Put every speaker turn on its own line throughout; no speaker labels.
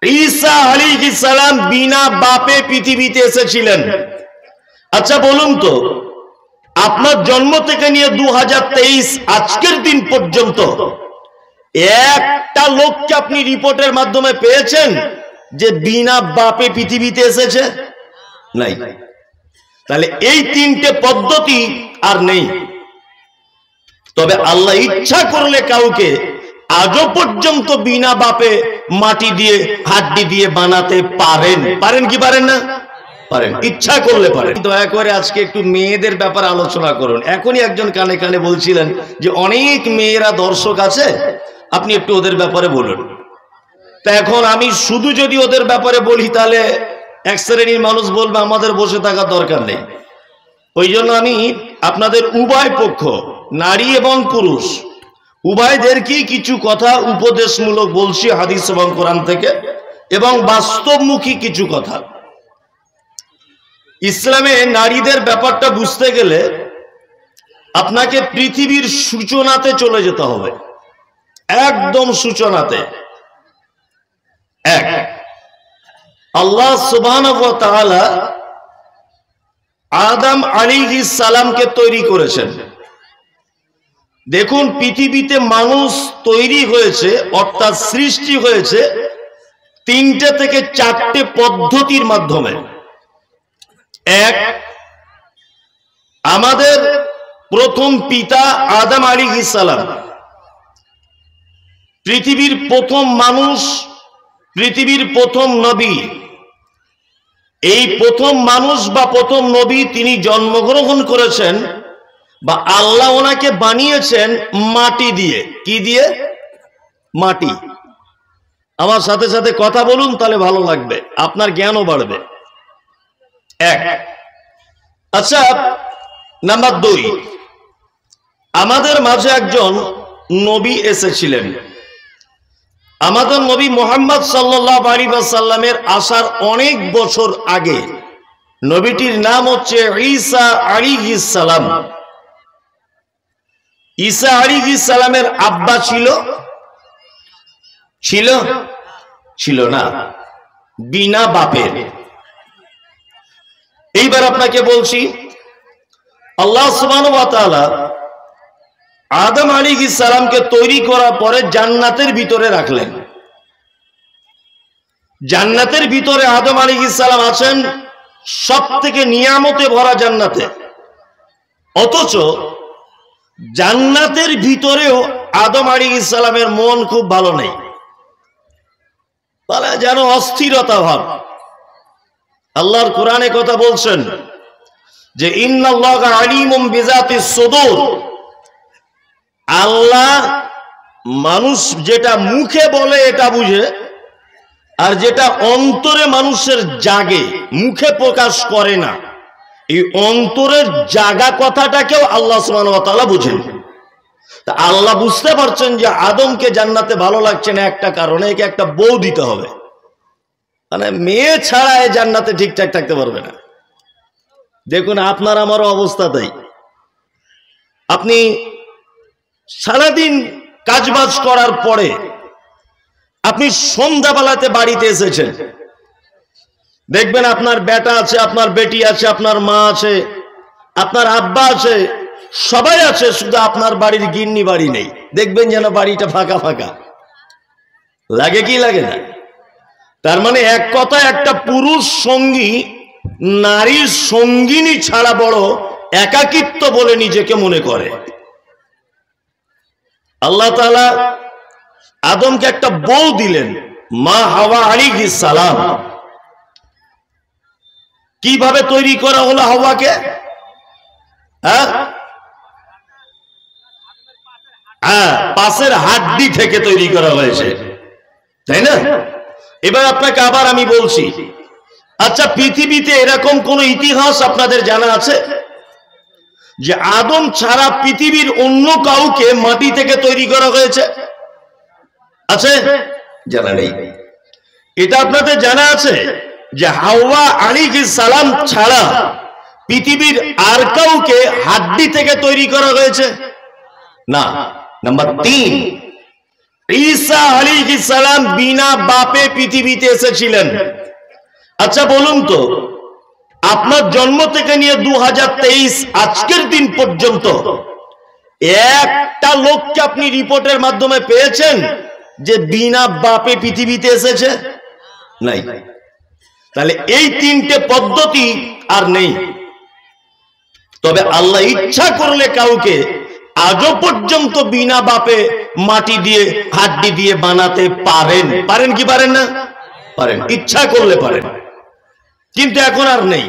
ঈসা আলাইহিস সালাম বিনা বাপে পৃথিবীতে এসেছিলেন। আচ্ছা বলুন তো, আপনার জন্ম থেকে নিয়ে 2023 আজকের দিন পর্যন্ত একটা লোককে আপনি রিপোর্টের মাধ্যমে পেয়েছেন যে বিনা বাপে পৃথিবীতে এসেছে? নাই। তাহলে এই তিনটে পদ্ধতি আর নেই। তবে আল্লাহ ইচ্ছা করলে কাউকে আজও পর্যন্ত বিনা বাপে মাটি দিয়ে হাড্ডি দিয়ে বানাতে পারেন। পারেন কি পারেন না? পারেন, ইচ্ছা করলে পারেন। দয়া করে আজকে একটু মেয়েদের ব্যাপারে আলোচনা করুন। এখনই একজন কানে কানে বলছিলেন যে অনেক মেয়েরা দর্শক আছে, আপনি একটু ওদের ব্যাপারে বলুন। তা এখন আমি শুধু যদি ওদের ব্যাপারে বলি তাহলে এক শ্রেণীর মানুষ বলবে আমাদের বসে থাকার দরকার নেই। ওই জন্য আমি আপনাদের উভয় পক্ষ, নারী এবং পুরুষ উভয়দেরকেই কিছু কথা উপদেশমূলক বলছি হাদিস এবং কোরআন থেকে, এবং বাস্তবমুখী কিছু কথা। ইসলামে নারীদের ব্যাপারটা বুঝতে গেলে আপনাকে পৃথিবীর সূচনাতে চলে যেতে হবে, একদম সূচনাতে। এক, আল্লাহ সুবহানাহু ওয়া তাআলা আদম আলাইহিস সালামকে তৈরি করেছেন। দেখুন, পৃথিবীতে মানুষ তৈরি হয়েছে অর্থাৎ সৃষ্টি হয়েছে তিনটে থেকে চারটে পদ্ধতির মাধ্যমে। এক, আমাদের প্রথম পিতা আদম আলাইহিস সালাম, পৃথিবীর প্রথম মানুষ, পৃথিবীর প্রথম নবী। এই প্রথম মানুষ বা প্রথম নবী তিনি জন্মগ্রহণ করেছেন বা আল্লাহ ওনাকে বানিয়েছেন মাটি দিয়ে। কি দিয়ে? মাটি। আমার সাথে সাথে কথা বলুন, তাহলে ভালো লাগবে, আপনার জ্ঞানও বাড়বে। এক। আচ্ছা, নাম্বার দুই, আমাদের মাঝে একজন নবী এসেছিলেন। আমাদের নবী মুহাম্মদ সাল্লাল্লাহু আলাইহি ওয়াসাল্লামের আসার অনেক বছর আগে নবীটির নাম হচ্ছে ঈসা আলাইহিস সালাম। ঈসা আলাইহিস সালামের আব্বা ছিল? ছিল? ছিল না, বিনা বাপের। এইবার আপনাকে বলছি, আল্লাহ সুবহানাহু ওয়া তাআলা আদম আলাইহিস সালামকে তৈরি করার পরে জান্নাতের ভিতরে রাখলেন। জান্নাতের ভিতরে আদম আলাইহিস সালাম আছেন, সবথেকে নিয়ামতে ভরা জান্নাতে। অথচ জান্নাতের ভিতরেও আদম আলাইহিস সালামের মন খুব ভালো নেই, বলে যেন অস্থিরতা ভাব। আল্লাহর কোরআনে কথা বলছেন যে ইন্নাল্লাহা আলিমুম বিযাতিস সুদূর। আল্লাহ মানুষ যেটা মুখে বলে এটা বুঝে, আর যেটা অন্তরে মানুষের জাগে মুখে প্রকাশ করে না, এই অন্তরের জাগা কথাটাকেও আল্লাহ সুবহানাহু ওয়া তাআলা বুঝেন। তা আল্লাহ বুঝতে পারছেন যে আদমকে জান্নাতে ভালো লাগছে না একটা কারণে, একে একটা বউ দিতে হবে, মানে মেয়ে ছাড়া এই জান্নাতে ঠিকঠাক থাকতে পারবে না। দেখুন আপনার আমারও অবস্থা তাই। আপনি সারাদিন কাজবাজ করার পরে আপনি সন্ধ্যাবেলাতে বাড়িতে এসেছেন, দেখবেন আপনার বেটা আছে, আপনার বেটি আছে, আপনার মা আছে, আপনার আব্বা আছে, সবাই আছে, শুধু আপনার বাড়ির গিন্নি বাড়ি নেই। দেখবেন যেন বাড়িটা ফাঁকা ফাঁকা লাগে, কি লাগে না? তার মানে এক কথা, একটা পুরুষ সঙ্গী নারীর সঙ্গিনী ছাড়া বড় একাকিত্ব বলে নিজেকে মনে করে। আল্লাহ তাআলা আদমকে একটা বউ দিলেন, মা হাওয়া আলাইহিস সালাম। কিভাবে তৈরি করা হলো হাওয়াকে? পাশের হাড্ডি থেকে তৈরি করা হয়েছে, তাই না? এবার আপনাকে আবার আমি বলছি, আচ্ছা পৃথিবীতে এরকম কোন ইতিহাস আপনাদের জানা আছে যে আদম ছাড়া পৃথিবীর অন্য কাউকে মাটি থেকে তৈরি করা হয়েছে? আছে? জানা নেই। এটা আপনাদের জানা আছে যে হাওয়া আলাইহিস সালাম ছাড়া পৃথিবীর আর কাউকে হাড্ডি থেকে তৈরি করা হয়েছে? না। নাম্বার 3, ঈসা আলাইহিস সালাম বিনা বাপে পৃথিবীতে এসেছিলেন। আচ্ছা বলুন তো, আপনার জন্ম থেকে নিয়ে 2023 আজকের দিন পর্যন্ত একটা লোককে আপনি রিপোর্টের মাধ্যমে পেয়েছেন যে বিনা বাপে পৃথিবীতে এসেছে? নাই। তাহলে এই তিনটে পদ্ধতি আর নেই। তবে আল্লাহ ইচ্ছা করলে কাউকে আজও পর্যন্ত বিনা বাপে মাটি দিয়ে হাড্ডি দিয়ে বানাতে পারেন। পারেন কি পারেন না? পারেন, ইচ্ছা করলে পারেন, কিন্তু এখন আর নেই।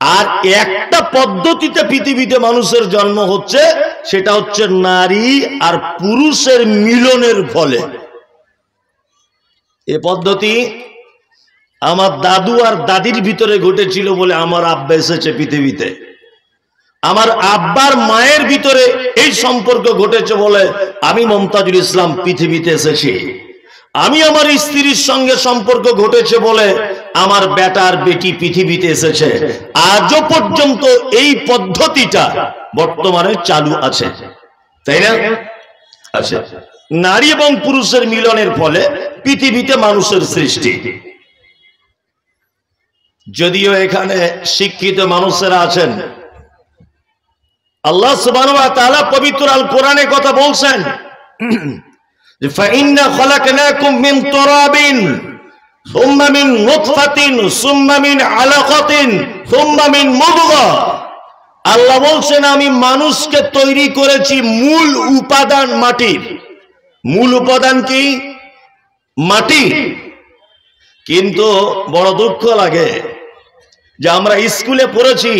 আর একটা পদ্ধতিতে পৃথিবীতে মানুষের জন্ম হচ্ছে, সেটা হচ্ছে নারী আর পুরুষের মিলনের ফলে। এ পদ্ধতি আমার দাদু আর দাদির ভিতরে ঘটেছিল বলে আমার আব্বা এসেছে পৃথিবীতে। আমার আব্বার মায়ের ভিতরে এই সম্পর্ক ঘটেছে বলে আমি মমতাজুল ইসলাম পৃথিবীতে এসেছি। আমি আমার স্ত্রীর সঙ্গে সম্পর্ক ঘটেছে বলে আমার বেটার বেটি পৃথিবীতে এসেছে। আজও পর্যন্ত এই পদ্ধতিটা বর্তমানে চালু আছে, তাই না? আছে। নারী এবং পুরুষের মিলনের ফলে পৃথিবীতে মানুষের সৃষ্টি। যদিও এখানে শিক্ষিত মানুষেরা আছেন, আল্লাহ সুবহানাহু ওয়া তাআলা পবিত্র আল কোরআনে কথা বলছেন, فَإِنَّا خَلَقْنَاكُم مِّن تُرَابٍ ثُمَّ مِن نُطْفَةٍ ثُمَّ مِنْ عَلَقَةٍ ثُمَّ مِنْ مُضْغَةٍ। আল্লাহ বলছেন আমি মানুষকে তৈরি করেছি মূল উপাদান মাটির। মূল উপাদান কি? মাটি। কিন্তু বড় দুঃখ লাগে যে আমরা স্কুলে পড়েছি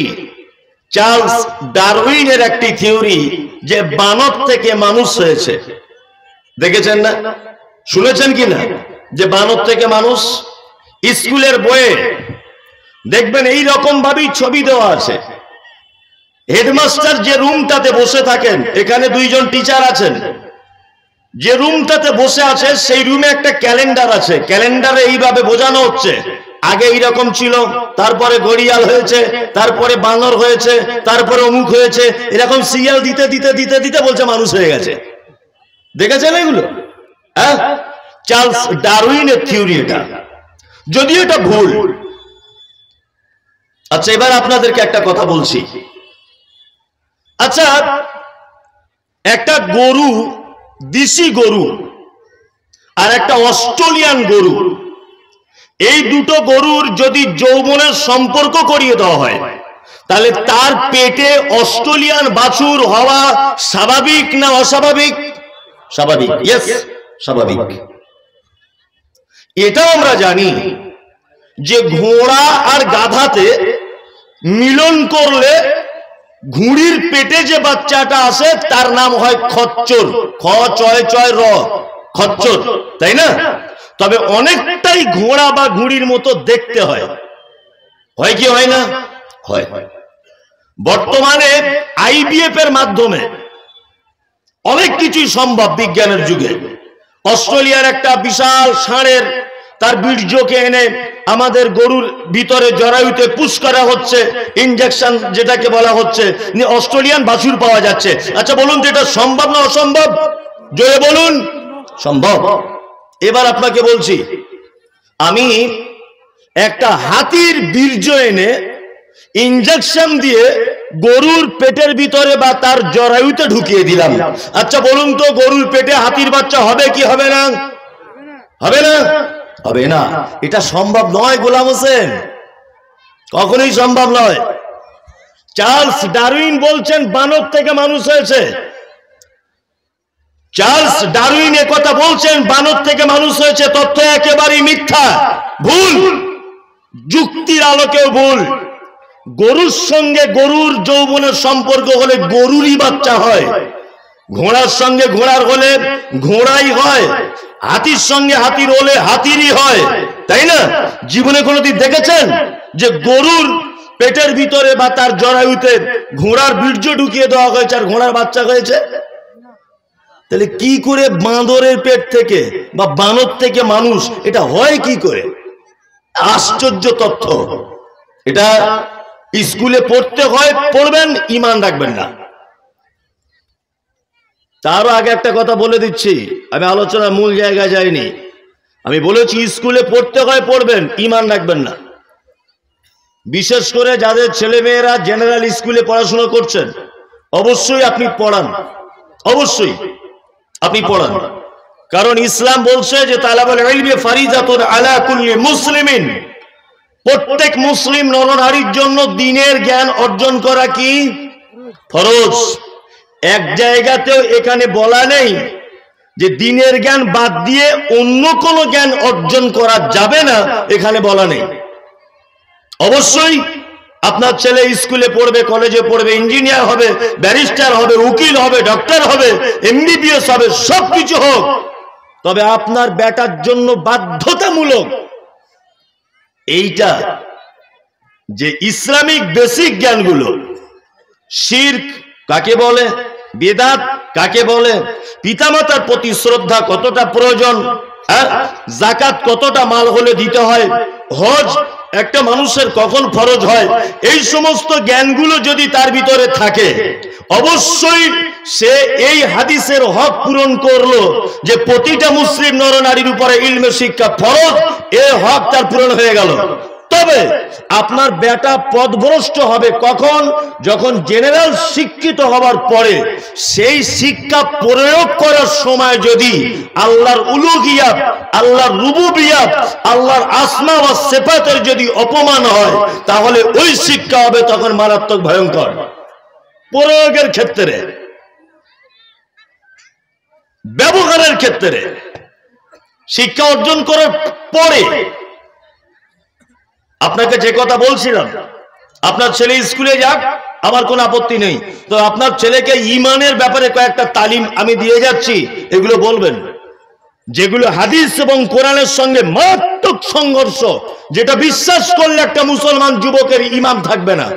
চার্লস ডারউইনের একটি থিওরি যে বানর থেকে মানুষ হয়েছে। দেখেছেন না? শুনেছেন কি না যে বানর থেকে মানুষ? স্কুলের বইয়ে দেখবেন এই রকম ভাবেই ছবি দেওয়া আছে। হেডমাস্টার যে রুমটাতে বসে থাকেন, এখানে দুইজন টিচার আছেন, যে রুমটাতে বসে আছে সেই রুমে একটা ক্যালেন্ডার আছে। ক্যালেন্ডারে এইভাবে বোঝানো হচ্ছে আগে এইরকম ছিল, তারপরে ঘড়িয়াল হয়েছে, তারপরে বানর হয়েছে, তারপরে অমুক হয়েছে, এরকম সিরিয়াল দিতে দিতে দিতে দিতে বলছে মানুষ হয়ে গেছে। দেখেছেন এগুলো? হ্যাঁ, চার্লস ডারউইনের থিওরি এটা, যদিও এটা ভুল। আচ্ছা এবার আপনাদেরকে একটা কথা বলছি। আচ্ছা একটা গরু, দেশি গরু আর একটা অস্ট্রেলিয়ান গরু, এই দুটো গরুর যদি যৌবনের সম্পর্ক করিয়ে দেওয়া হয়, তাহলে তার পেটে অস্ট্রেলিয়ান বাছুর হওয়া স্বাভাবিক না অস্বাভাবিক? স্বাভাবিক। ইয়েস, স্বাভাবিক। এটাও আমরা জানি যে ঘোড়া আর গাধাতে মিলন করলে ঘুড়ির পেটে যে বাচ্চাটা আসে তার নাম হয় খচ্চর। খ চয় চয় র, খচ্চর, তাই না? তবে অনেকটাই ঘোড়া বা ঘুড়ির মতো দেখতে হয়। হয় কি হয় না? হয়। বর্তমানে আইভিএফ এর মাধ্যমে অনেক কিছুই সম্ভব বিজ্ঞানের যুগে। অস্ট্রেলিয়ার একটা বিশাল ষাঁড়ের তার বীর্যকে এনে আমাদের গরুর ভিতরে জরায়ুতে পুশ করা হচ্ছে, ইনজেকশন যেটাকে বলা হচ্ছে, অস্ট্রেলিয়ান বাছুর পাওয়া যাচ্ছে। আচ্ছা বলুন তো এটা সম্ভব না অসম্ভব? জোরে বলুন। সম্ভব। এবার আপনাকে বলছি, আমি একটা হাতির বীর্য এনে ইনজেকশন দিয়ে গরুর পেটের ভিতরে বা তার জরায়ুতে ঢুকিয়ে দিলাম। আচ্ছা বলুন তো গরুর পেটে হাতির বাচ্চা হবে কি হবে না? হবে না? হবে না। এটা সম্ভব নয় গোলাম হোসেন, কখনোই সম্ভব নয়। চার্লস ডারউইন বলছেন বানর থেকে মানুষ হয়েছে। চার্লস ডারউইন এ কথা বলছেন বানর থেকে মানুষ হয়েছে, তথ্য একেবারেই মিথ্যা, ভুল, যুক্তির আলোকেও ভুল। গরুর সঙ্গে গরুর যৌবনের সম্পর্ক হলে গরুরই বাচ্চা হয়, ঘোড়ার সঙ্গে ঘোড়ার হলে ঘোড়াই হয়, হাতির সঙ্গে হাতির হলে হাতিরই হয়, তাই না? জীবনে কোনোদিন দেখেছেন যে গরুর পেটের ভিতরে বা তার জরায়ুতে ঘোড়ার বীর্য ঢুকিয়ে দেওয়া হয়েছে আর ঘোড়ার বাচ্চা হয়েছে? তাহলে কি করে বাঁদরের পেট থেকে বা বানর থেকে মানুষ, এটা হয় কি করে? আশ্চর্য তথ্য। এটা স্কুলে পড়তে হয়, পড়বেন, ঈমান রাখবেন না। তারও আগে একটা কথা বলে দিচ্ছি, আমি আলোচনার মূল জায়গায় যাইনি। আমি বলেছি স্কুলে পড়তে হয়, পড়বেন, ঈমান রাখবেন না। বিশেষ করে যাদের ছেলেমেয়েরা জেনারেল স্কুলে পড়াশোনা করছেন, অবশ্যই আপনি পড়ান, অবশ্যই আপনি পড়ান। কারণ ইসলাম বলছে যে তালাবুল ইলমি ফারিজাতুন আলা কুল্লি মুসলিমিন, প্রত্যেক মুসলিম নরনারীর জন্য দ্বীনের জ্ঞান অর্জন করা কি ফরজ। এক জায়গাতেও এখানে বলা নেই যে দ্বীনের জ্ঞান বাদ দিয়ে অন্য কোনো জ্ঞান অর্জন করা যাবে না, এখানে বলা নেই। অবশ্যই আপনার ছেলে স্কুলে পড়বে, কলেজে পড়বে, ইঞ্জিনিয়ার হবে, ব্যারিস্টার হবে, উকিল হবে, ডক্টর হবে, এমবিবিএস হবে, সবকিছু হোক, তবে আপনার বেটার জন্য বাধ্যতামূলক এইটা যে ইসলামিক বেসিক জ্ঞানগুলো, শিরক কাকে বলে, বিদআত কাকে বলে, পিতামাতার প্রতি শ্রদ্ধা কতটা প্রয়োজন, যাকাত কতটা মাল হলে দিতে হয়, হজ একটা মানুষের কখন ফরজ হয়, এই সমস্ত জ্ঞানগুলো যদি তার ভিতরে থাকে, অবশ্যই সে এই হাদিসের হক পূরণ করলো যে প্রতিটা মুসলিম নরনারীর উপরে ইলমে শিক্ষা ফরজ, এই হক তার পূরণ হয়ে গেল। তবে আপনার বেটা পথভ্রষ্ট হবে কখন, যখন জেনারেল শিক্ষিত হওয়ার পরে সেই শিক্ষা প্রয়োগ করার সময় যদি আল্লাহর উলুহিয়াত, আল্লাহর রুবুবিয়াত, আল্লাহর আসমা ওয়া সিফাতের যদি অপমান হয়, তাহলে ওই শিক্ষা হবে তখন মারাত্মক ভয়ঙ্কর। প্রয়োগের ক্ষেত্রে, ব্যবহারের ক্ষেত্রে, শিক্ষা অর্জন করার পরে আপনাকে যে কথা বলছিলাম, আপনার ছেলে স্কুলে যাক, আমার কোনো আপত্তি নেই, তো আপনার ছেলেকে ঈমানের ব্যাপারে কয়েকটা তালিম আমি দিয়ে যাচ্ছি, এগুলো বলবেন, যেগুলো হাদিস এবং কোরআনের সঙ্গে মারাত্মক সংঘর্ষ, যেটা বিশ্বাস করলে একটা মুসলমান যুবকের ঈমান থাকবে না।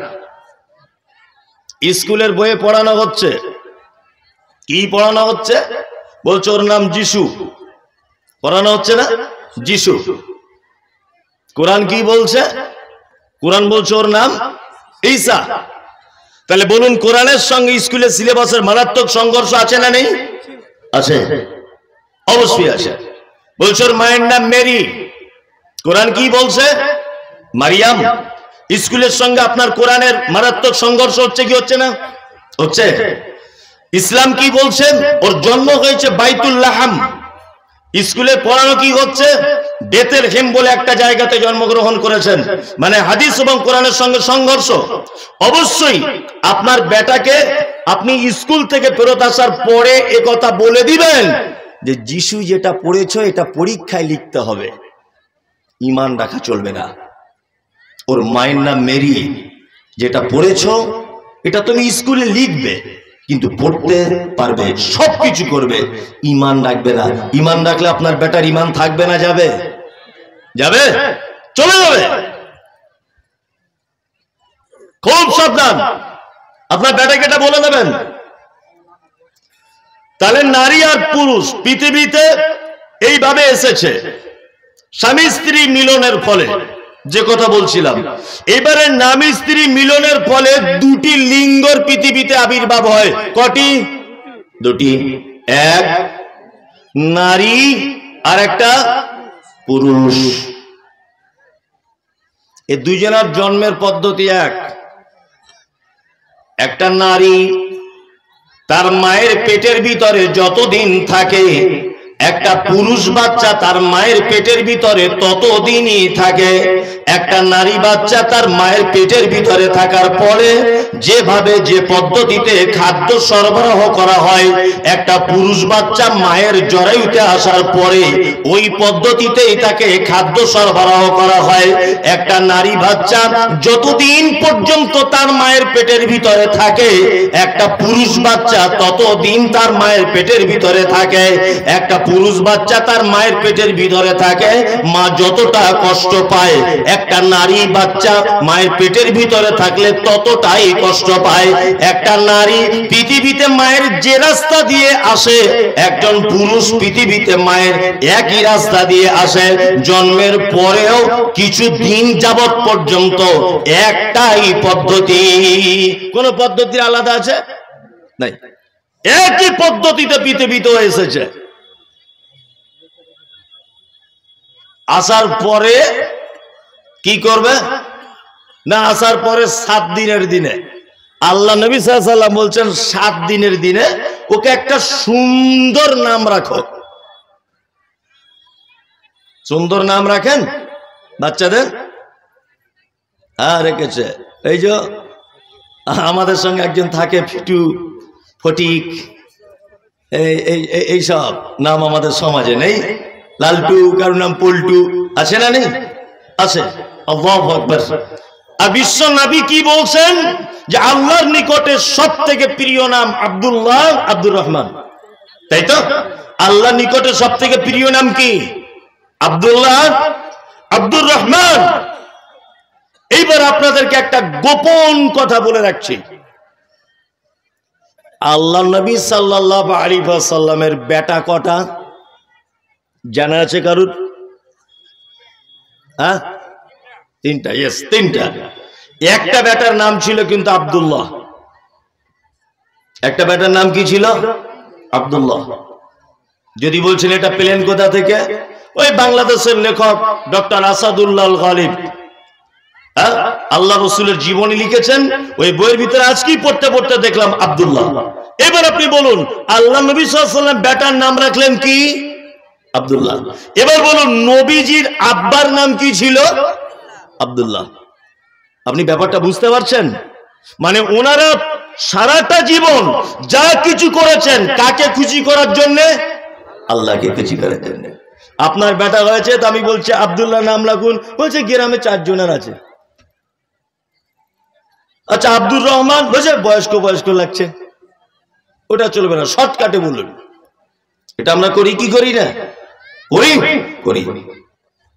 স্কুলের বইয়ে পড়ানো হচ্ছে, কি পড়ানো হচ্ছে, বলছে ওর নাম যিশু, পড়ানো হচ্ছে না যিশু। কোরআন কি বলছে, কোরআন বলছে ওর নাম ঈসা। তাহলে বলুন, কোরআনের সঙ্গে স্কুলের সিলেবাসের মারাত্মক সংঘর্ষ আছে না নেই? আছে, অবশ্যই আছে। বলছে ওর মায়ের নাম মেরি, কোরআন কি বলছে মারিয়াম। স্কুলের সঙ্গে আপনার কোরআনের মারাত্মক সংঘর্ষ হচ্ছে কি হচ্ছে না? হচ্ছে। ইসলাম কি বলছে, ওর জন্ম হয়েছে বাইতুল লাহাম, স্কুলে পড়ানো কি হচ্ছে, বেতেল হেম বলে একটা জায়গাতে জন্মগ্রহণ করেছেন, মানে হাদিস এবং কোরআনের সঙ্গে সংঘর্ষ। অবশ্যই আপনার বেটাকে আপনি স্কুল থেকে ফেরত আসার পরে এ কথা বলে দিবেন যে যিশু যেটা পড়েছো এটা পরীক্ষায় লিখতে হবে, ঈমান রাখা চলবে না। ওর মায়ের নাম মেরি, যেটা পড়েছো এটা তুমি স্কুলে লিখবে, কিন্তু পড়তে পারবে, সবকিছু করবে, ঈমান রাখবে না। ঈমান রাখলে আপনার বেটার ঈমান থাকবে না, যাবে? যাবে, চলে যাবে। খুব সাবধান, আপনার বেটাকে এটা বলে দেবেন। তাহলে নারী আর পুরুষ পৃথিবীতে এইভাবে এসেছে, স্বামী স্ত্রী মিলনের ফলে, যে কথা বলছিলাম। এবারে স্বামী স্ত্রী মিলনের ফলে দুটি লিঙ্গর পৃথিবীতে আবির্ভাব হয়। কটি? দুটি, এক নারী আর একটা পুরুষ। এই দুইজনের জন্মের পদ্ধতি এক। একটা নারী তার মায়ের পেটের ভিতরে যতদিন থাকে, একটা পুরুষ বাচ্চা তার মায়ের পেটের ভিতরে ততদিনই থাকে। একটা নারী বাচ্চা তার মায়ের পেটের ভিতরে থাকার পরে যেভাবে যে পদ্ধতিতে খাদ্য সরবরাহ করা হয়, একটা পুরুষ বাচ্চা মায়ের জরায়ুতে আসার পরে ওই পদ্ধতিতেই তাকে খাদ্য সরবরাহ করা হয়। একটা নারী বাচ্চা যতদিন পর্যন্ত তার মায়ের পেটের ভিতরে থাকে, একটা পুরুষ বাচ্চা ততদিন তার মায়ের পেটের ভিতরে থাকে। একটা পুরুষ বাচ্চা তার মায়ের পেটের ভিতরে থাকে, মা যতটা কষ্ট পায়, একটা নারী বাচ্চা মায়ের পেটের ভিতরে থাকলে ততটাই কষ্ট পায়। একটা নারী পৃথিবীতে মায়ের যে রাস্তা দিয়ে আসে, একজন পুরুষ পৃথিবীতে মায়ের একই রাস্তা দিয়ে আসে। জন্মের পরেও কিছু দিন যাবত পর্যন্ত একটাই পদ্ধতি। কোন পদ্ধতি আলাদা আছে? নাই। একই পদ্ধতিতে পৃথিবীতে এসেছে। আসার পরে কি করবে না, আসার পরে 7 দিনের দিনে আল্লাহ নবী সাল্লাল্লাহু আলাইহি ওয়াসাল্লাম বলছেন 7 দিনের দিনে ওকে একটা সুন্দর নাম রাখো। সুন্দর নাম রাখেন বাচ্চাদের? হ্যাঁ রেখেছে। এই যে আমাদের সঙ্গে একজন থাকে ফিটু, ফটিক, এই সব নাম আমাদের সমাজে নেই। লালটু, কারো নাম পল্টু, আছে না নেই? আছে। আল্লাহু আকবার। আর বিশ্ব নবী কি বলছেন যে আল্লাহর নিকটে সবথেকে প্রিয় নাম আব্দুল্লাহ, আব্দুর রহমান, তাই তো? আল্লাহর নিকটে সবথেকে প্রিয় নাম কি? আব্দুল্লাহ, আব্দুর রহমান। এইবার আপনাদেরকে একটা গোপন কথা বলে রাখছি। আল্লাহ নবী সাল্লাল্লাহু আলাইহি ওয়াসাল্লামের বেটা কটা জানা আছে কারুর? হ্যাঁ, 3টা। ইয়েস, 3টা। একটা বেটার নাম ছিল কিন্তু আব্দুল্লাহ। একটা বেটার নাম কি ছিল? আব্দুল্লাহ। যদি বলছেন এটা পেলেন কোথা থেকে, ওই বাংলাদেশের লেখক ডক্টর আসাদুল্লাহ আল গালিব আল্লাহ রসুলের জীবনী লিখেছেন, ওই বইয়ের ভিতরে আজকেই পড়তে পড়তে দেখলাম আব্দুল্লাহ। এবার আপনি বলুন আল্লাহ নবী সাল্লাল্লাহু আলাইহি ওয়াসাল্লাম বেটার নাম রাখলেন কি? আব্দুল্লাহ। এবার বলুন নবীজির আব্বার নাম কি ছিল? আব্দুল্লাহ। আপনি ব্যাপারটা বুঝতে পারছেন? মানে ওনারা সারাটা জীবন যা কিছু করেছেন কাকে খুশি করার জন্য? আল্লাহকে খুশি করার জন্য। আপনার বেটা হয়েছে তো আমি বলছি আব্দুল্লাহ নাম রাখুন, বলছে গ্রামে 4 জনের আছে। আচ্ছা আব্দুর রহমান, বলছে বয়স্ক বয়স্ক লাগছে, ওটা চলবে না, শর্টকাটে বলুন। এটা আমরা করি কি করি না? করি, করি।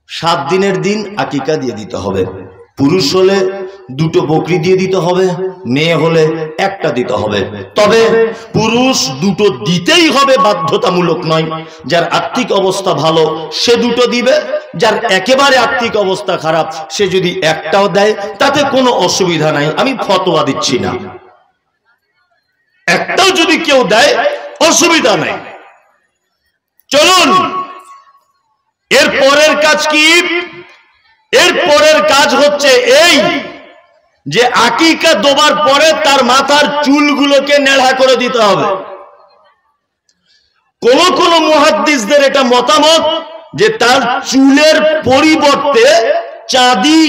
7 দিনের দিন আকিকা দিয়ে দিতে হবে। পুরুষ হলে 2টো বকরি দিয়ে দিতে হবে, মেয়ে হলে 1টা দিতে হবে। তবে পুরুষ 2টো দিতেই হবে, বাধ্যতামূলক নয়। যার আর্থিক অবস্থা ভালো সে 2টো দিবে, যার একেবারে আর্থিক অবস্থা খারাপ সে যদি 1টাও দেয় তাতে কোনো অসুবিধা নাই, আমি ফতোয়া দিচ্ছি না। 1টাও যদি কেউ দেয় অসুবিধা নাই। চলুন এর পরের কাজ কি? এর পরের কাজ হচ্ছে এই যে আকিকা দেওয়ার পরে তার মাথার চুলগুলোকে নেড়া করে দিতে হবে। কোন কোন মুহাদ্দিসদের এটা মতামত যে তার চুলের পরিবর্তে চাঁদি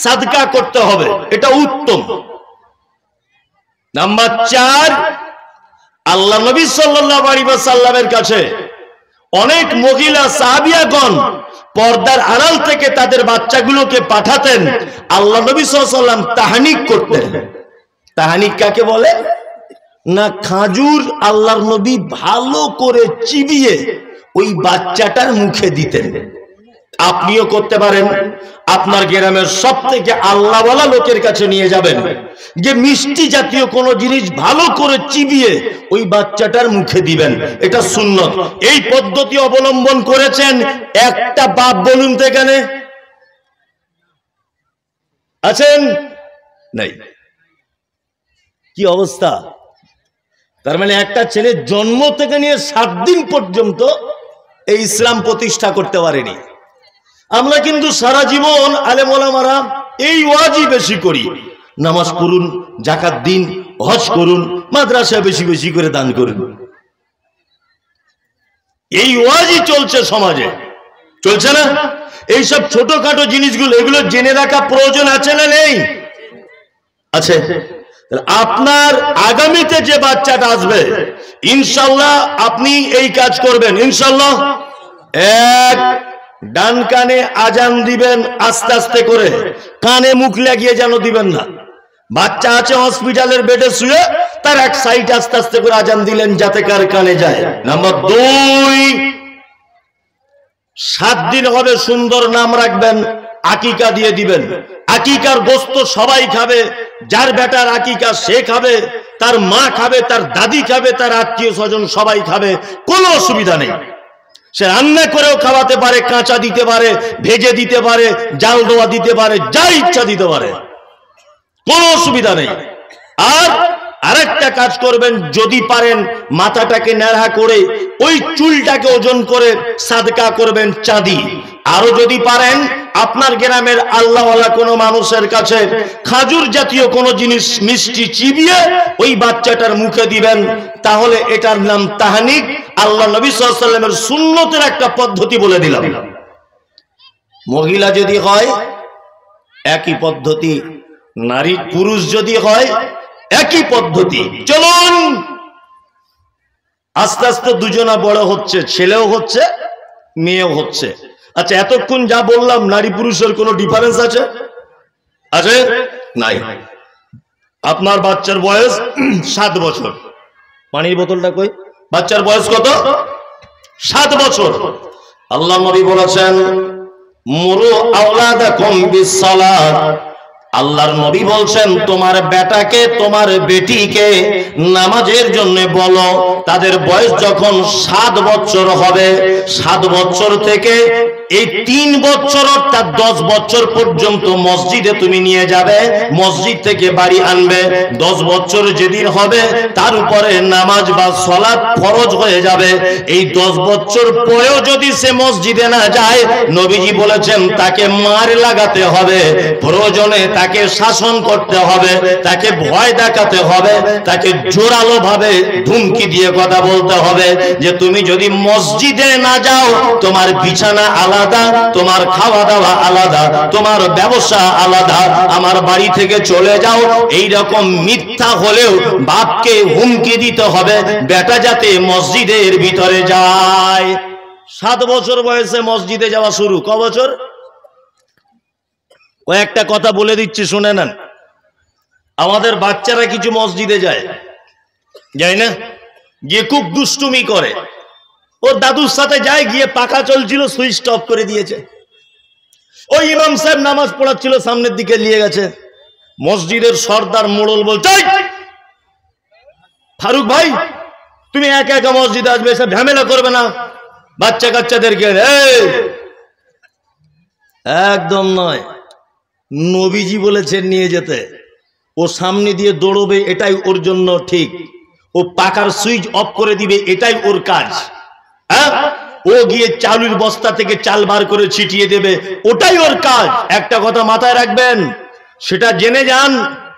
সাদকা করতে হবে, এটা উত্তম। নাম্বার 4, আল্লাহ নবী সাল্লাল্লাহু আলাইহি ওয়াসাল্লামের কাছে অনেক মহিলা সাহাবিয়াগণ পর্দার আড়াল থেকে তাদের বাচ্চাগুলোকে পাঠাতেন, আল্লাহ নবী সাল্লাল্লাহু আলাইহি ওয়াসাল্লাম তাহনিক করতেন। তাহনিক কাকে বলে না, খাজুর আল্লাহর নবী ভালো করে চিবিয়ে ওই বাচ্চাটার মুখে দিতেন। আপনিও করতে পারেন। আপনার গ্রামের সবথেকে আল্লাহওয়ালা লোকের কাছে নিয়ে যাবেন, যে মিষ্টি জাতীয় কোন জিনিস ভালো করে চিবিয়ে ওই বাচ্চাটার মুখে দিবেন। এটা সুন্নত। এই পদ্ধতি অবলম্বন করেছেন একটা বাপ বলুন তো এখানে আছেন? নাই। কি অবস্থা! তার মানে একটা ছেলে জন্ম থেকে নিয়ে 7 দিন পর্যন্ত এই ইসলাম প্রতিষ্ঠা করতে পারেনি। আমরা কিন্তু সারা জীবন আলেম ওলামারা এই ওয়াজই বেশি করি, নামাজ পড়ুন, যাকাত দিন, হজ করুন, মাদ্রাসায় বেশি বেশি করে দান করুন। এই ওয়াজই চলছে সমাজে, চলছে না? এইসব ছোটখাটো জিনিসগুলো এগুলো জেনে রাখা প্রয়োজন আছে না নেই? আছে। আপনার আগামীতে যে বাচ্চাটা আসবে ইনশাল্লাহ আপনি এই কাজ করবেন ইনশাল্লাহ। এক, ডান কানে আজান দিবেন আস্তে আস্তে করে, কানে মুখ লাগিয়ে যেন দিবেন না। বাচ্চা আছে হসপিটালের বেডে শুয়ে, তার এক সাইড আস্তে আস্তে করে আজান দিলেন যাতে কার কানে যায়। নাম্বার 2, 7 দিন হবে, সুন্দর নাম রাখবেন, আকিকা দিয়ে দিবেন। আকিকার গোশত সবাই খাবে, যার বেটার আকিকা সে খাবে, তার মা খাবে, তার দাদি খাবে, তার আত্মীয় স্বজন সবাই খাবে, কোনো অসুবিধা নেই। সে রান্না করেও খাওয়াতে পারে, কাঁচা দিতে পারে, ভেজে দিতে পারে, জাল দেওয়া দিতে পারে, যা ইচ্ছা দিতে পারে, কোনো অসুবিধা নেই। আর আরেকটা কাজ করবেন, যদি পারেন মাথাটাকে ন্যাড়া করে ওই চুলটাকে ওজন করে সাদকা করবেন চাঁদি। আরো যদি পারেন আপনার গ্রামের আল্লাহওয়ালা কোনো মানুষের কাছে খাজুর জাতীয় কোনো জিনিস মিষ্টি চিবিয়ে ওই বাচ্চাটার মুখে দিবেন, তাহলে এটার নাম তাহনিক। আল্লাহ নবী সাল্লাল্লাহু আলাইহি ওয়াসাল্লামের সুন্নতের একটা পদ্ধতি বলে দিলাম। মহিলা যদি হয় একই পদ্ধতি, নারী পুরুষ যদি হয় একই পদ্ধতি। চলুন আস্তে আস্তে দুজনা বড় হচ্ছে, ছেলেও হচ্ছে মেয়েও হচ্ছে। আচ্ছা, এতক্ষণ যা বললাম নারী পুরুষের কোনো ডিফারেন্স আছে? আছে? নাই। আপনার বাচ্চার বয়স 7 বছর, পানির বোতলটা কই? বাচ্চার বয়স কত? 7 বছর। আল্লাহ নবী বলেছেন মুরু আওলাদাকুম বিসসালাত। আল্লাহর নবী বলছেন তোমার বেটাকে তোমার বেটিকে নামাজের জন্য বলো। তাদের বয়স যখন 7 বছর হবে, 7 বছর থেকে এই 3 বছর অর্থাৎ 10 বছর পর্যন্ত মসজিদে তুমি নিয়ে যাবে, মসজিদ থেকে বাড়ি আনবে। 10 বছর যেদিন হবে তার উপরে নামাজ বা সালাত ফরজ হয়ে যাবে। এই 10 বছর পরেও যদি সে মসজিদে না যায়, নবীজি বলেছেন তাকে মার লাগাতে হবে, প্রয়োজনে তাকে শাসন করতে হবে, তাকে ভয় দেখাতে হবে, তাকে জোরালো ভাবে ধুমকি দিয়ে কথা বলতে হবে যে তুমি যদি মসজিদে না যাও তোমার বিছানা আলাদা, তোমার খাওয়া দাওয়া আলাদা, তোমার ব্যবসা আলাদা, আমার বাড়ি থেকে চলে যাও। এই রকম মিথ্যা হলেও বাপকে হুমকি দিতে হবে বেটা যাতে মসজিদের ভিতরে যায়। 7 বছর বয়সে মসজিদে যাওয়া শুরু। ক বছর? কয়েকটা কথা বলে দিচ্ছি শুনে নেন। আমাদের বাচ্চারা কিছু মসজিদে যায় না, গিয়ে খুব দুষ্টুমি করে। ওর দাদুর সাথে যায়, গিয়ে পাখা চলছিল সুইচ অফ করে দিয়েছে। ওই ইমাম সাহেব নামাজ পড়াচ্ছিল, সামনের দিকে নিয়ে গেছে। মসজিদের সর্দার মোড়ল বলছে ফারুক ভাই তুমি একা একা মসজিদে আসবে, এসব ঝামেলা করবে না বাচ্চা কাচ্চাদেরকে। একদম নয়, নবীজি বলেছেন নিয়ে যেতে। ও সামনে দিয়ে দৌড়বে, এটাই ওর জন্য ঠিক। ও পাখার সুইচ অফ করে দিবে, এটাই ওর কাজ। ও গিয়ে চালুর বস্তা থেকে চাল বার করে ছিটিয়ে দেবে, ওটাই ওর কাজ। একটা কথা মাথায় রাখবেন, সেটা জেনে যান।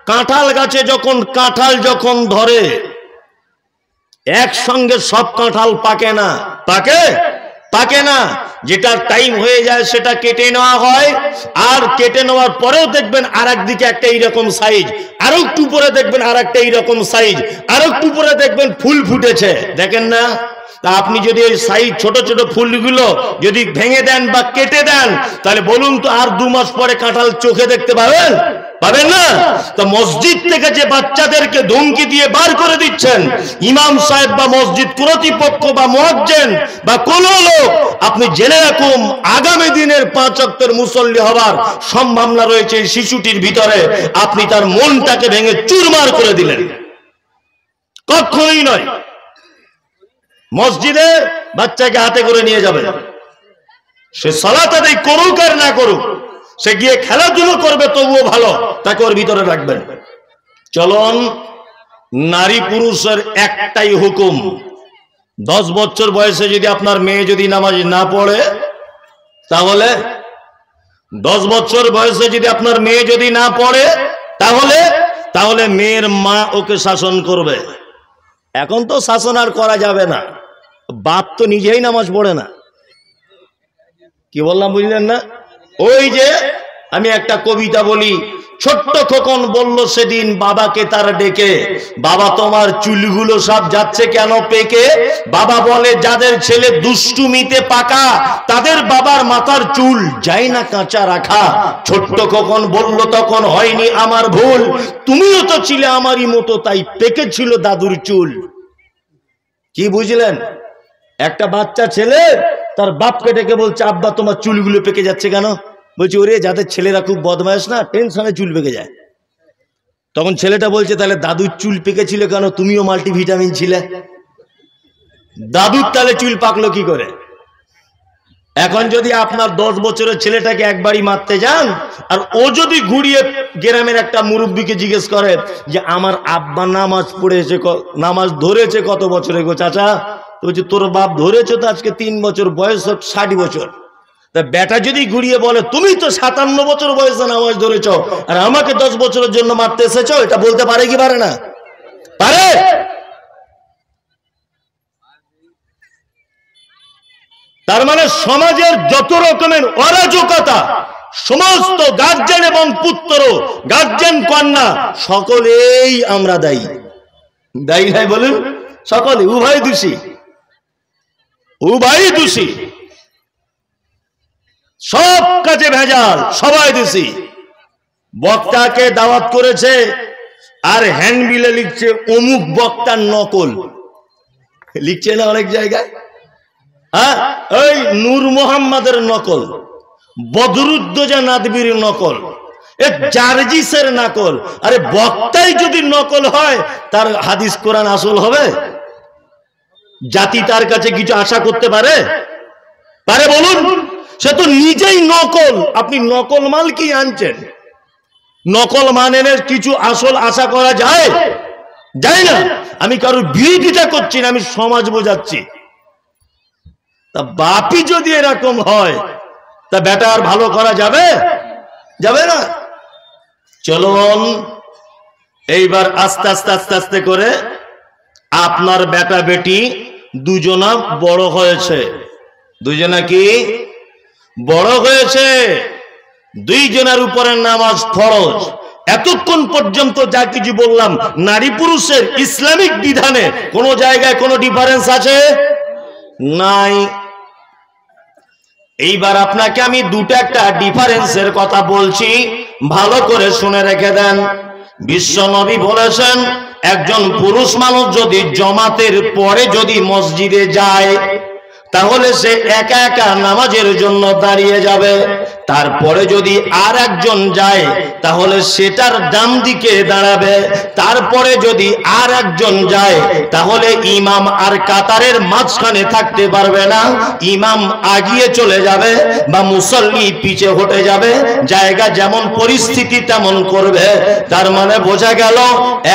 কাঁঠাল গাছে যখন কাঁঠাল যখন ধরে, একসঙ্গে সব কাঁঠাল পাকে না। পাকে না, যেটা টাইম হয়ে যায় সেটা কেটে নেওয়া হয়। আর কেটে নেওয়ার পরেও দেখবেন আর একদিকে একটা এইরকম সাইজ, আরো একটু উপরে দেখবেন আর একটা এইরকম সাইজ, আরো একটু উপরে দেখবেন ফুল ফুটেছে। দেখেন না? তা আপনি যদি ওই সাইজ ছোট ছোট ফুলগুলো যদি ভেঙে দেন বা কেটে দেন, তাহলে বলুন তো আর 2 মাস পরে কাঁঠাল চোখে দেখতে পাবেন? পাবেন না। তো মসজিদ থেকে যে বাচ্চাদেরকে ধমকি দিয়ে বার করে দিচ্ছেন ইমাম সাহেব বা মসজিদ কর্তৃপক্ষ বা মুয়াজ্জিন বা কোন লোক, আপনি জেনে রাখুন আগামী দিনের 5 ওয়াক্তের মুসল্লি হবার সম্ভাবনা রয়েছে এই শিশুটির ভিতরে। আপনি তার মনটাকে ভেঙে চুরমার করে দিলেন। কখনোই নয়। মসজিদে বাচ্চাকে হাতে করে নিয়ে যাবেন, সে সালাত আদায় করুক আর না করুক, সে গিয়ে খেলাধুলো করবে তবুও ভালো, তাকে ওর ভিতরে রাখবেন। চলুন, নারী পুরুষের একটাই হুকুম, 10 বছর বয়সে যদি আপনার মেয়ে যদি নামাজ না পড়ে, তাহলে 10 বছর বয়সে যদি আপনার মেয়ে যদি না পড়ে, তাহলে মেয়ের মা ওকে শাসন করবে। এখন তো শাসন আর করা যাবে না, বাপ তো নিজেই নামাজ পড়ে না। কি বললাম বুঝলেন না? ওই যে আমি একটা কবিতা বলি, ছোট্ট খোকন বলল সেদিন বাবাকে তার ডেকে, বাবা তোমার চুলগুলো সব যাচ্ছে কেন পেকে? বাবা বলে যাদের ছেলে দুষ্টুমিতে পাকা তাদের বাবার মাথার চুল যায় না কাঁচা রাখা। ছোট্ট খোকন বলল তখন হয়নি আমার ভুল, তুমিও তো ছিলে আমারই মতো, তাই পেকেছিল দাদুর চুল। কি বুঝলেন? একটা বাচ্চা ছেলে তার বাপকে ডেকে বলছে আব্বা তোমার চুলগুলো পেকে যাচ্ছে কেন? বলছি ওরে যাদের ছেলেরা খুব বদমাইশ না, টেনশনে চুল পেকে যায়। তখন ছেলেটা বলছে তাহলে দাদুর চুল পেকেছিল কেন? তুমিও মাল্টিভিটামিন ছিলে, দাদুর তাহলে চুল পাকলো কি করে? এখন যদি আপনার 10 বছরের ছেলেটাকে একবারই মারতে যান, আর ও যদি ঘুরিয়ে গ্রামের একটা মুরব্বীকে জিজ্ঞেস করে যে আমার আব্বা নামাজ পড়েছে, নামাজ ধরেছে কত বছরে গো চাচা, তো বলছে তোর বাপ ধরেছে তো আজকে 3 বছর বয়স, 60 বছর। তা বেটা যদি ঘুরিয়ে বলে তুমি তো 57 বছর বয়সে নামাজ ধরেছ আর আমাকে 10 বছরের জন্য মারতে এসেছ, এটা বলতে পারে কি পারে না? পারে। তার মানে সমাজের যত রকমের অরাজকতা সমস্ত গার্জেন এবং পুত্র, গার্জেন কন্যা সকলেই আমরা দায়ী। দায়ী নাই বলুন? সকলে, উভয় দোষী, উভয় দোষী, সব কাজে ভেজাল, সবাই দোষী। বক্তাকে দাওয়াত করেছে আর হ্যান্ডবিলে লিখছে অমুক বক্তার নকল, লিখছে না অনেক জায়গায়। হ্যাঁ, ওই নূর মোহাম্মদের নকল, বদরুদ্দোজা নাদবির নকল, এ জার্জিসের নকল। আরে বক্তাই যদি নকল হয়, তার হাদিস কোরআন আসল হবে? জাতি তার কাছে কিছু আশা করতে পারে? পারে বলুন? সে তো নিজেই নকল। আপনি নকল মাল কি আনছেন? নকল মানের কিছু আসল আশা করা যায়? যায় না। আমি কারোর বিরোধিতা করছি না, আমি সমাজ বোঝাচ্ছি। তা বাপি যদি এরকম হয়, তা বেটা আর ভালো করা যাবে? যাবে না। চলুন এইবার আস্তে আস্তে আস্তে আস্তে করে আপনার বেটা বেটি দুজনা বড় হয়েছে। দুজনা কি বড় হয়েছে? দুইজনের উপরে নামাজ ফরজ। এতক্ষণ পর্যন্ত যা কিছু বললাম, নারী পুরুষের ইসলামিক বিধানে কোন জায়গায় কোনো ডিফারেন্স আছে? নাই। এইবার আপনাকে আমি একটা ডিফারেন্সের কথা বলছি, ভালো করে শুনে রেখে দেন। বিশ্ব নবী বলেছেন, একজন পুরুষ মানুষ যদি জমাতের পরে যদি মসজিদে যায়, তাহলে সে একা একা নামাজের জন্য দাঁড়িয়ে যাবে। তারপরে যদি আর একজন যায়, তাহলে সেটার ডান দিকে দাঁড়াবে। তারপরে যদি আর একজন যায়, তাহলে ইমাম আর কাতারের মাঝখানে থাকতে পারবে না, ইমাম আগিয়ে চলে যাবে বা মুসল্লি পিছে হটে যাবে, জায়গা যেমন পরিস্থিতি তেমন করবে। তার মানে বোঝা গেল,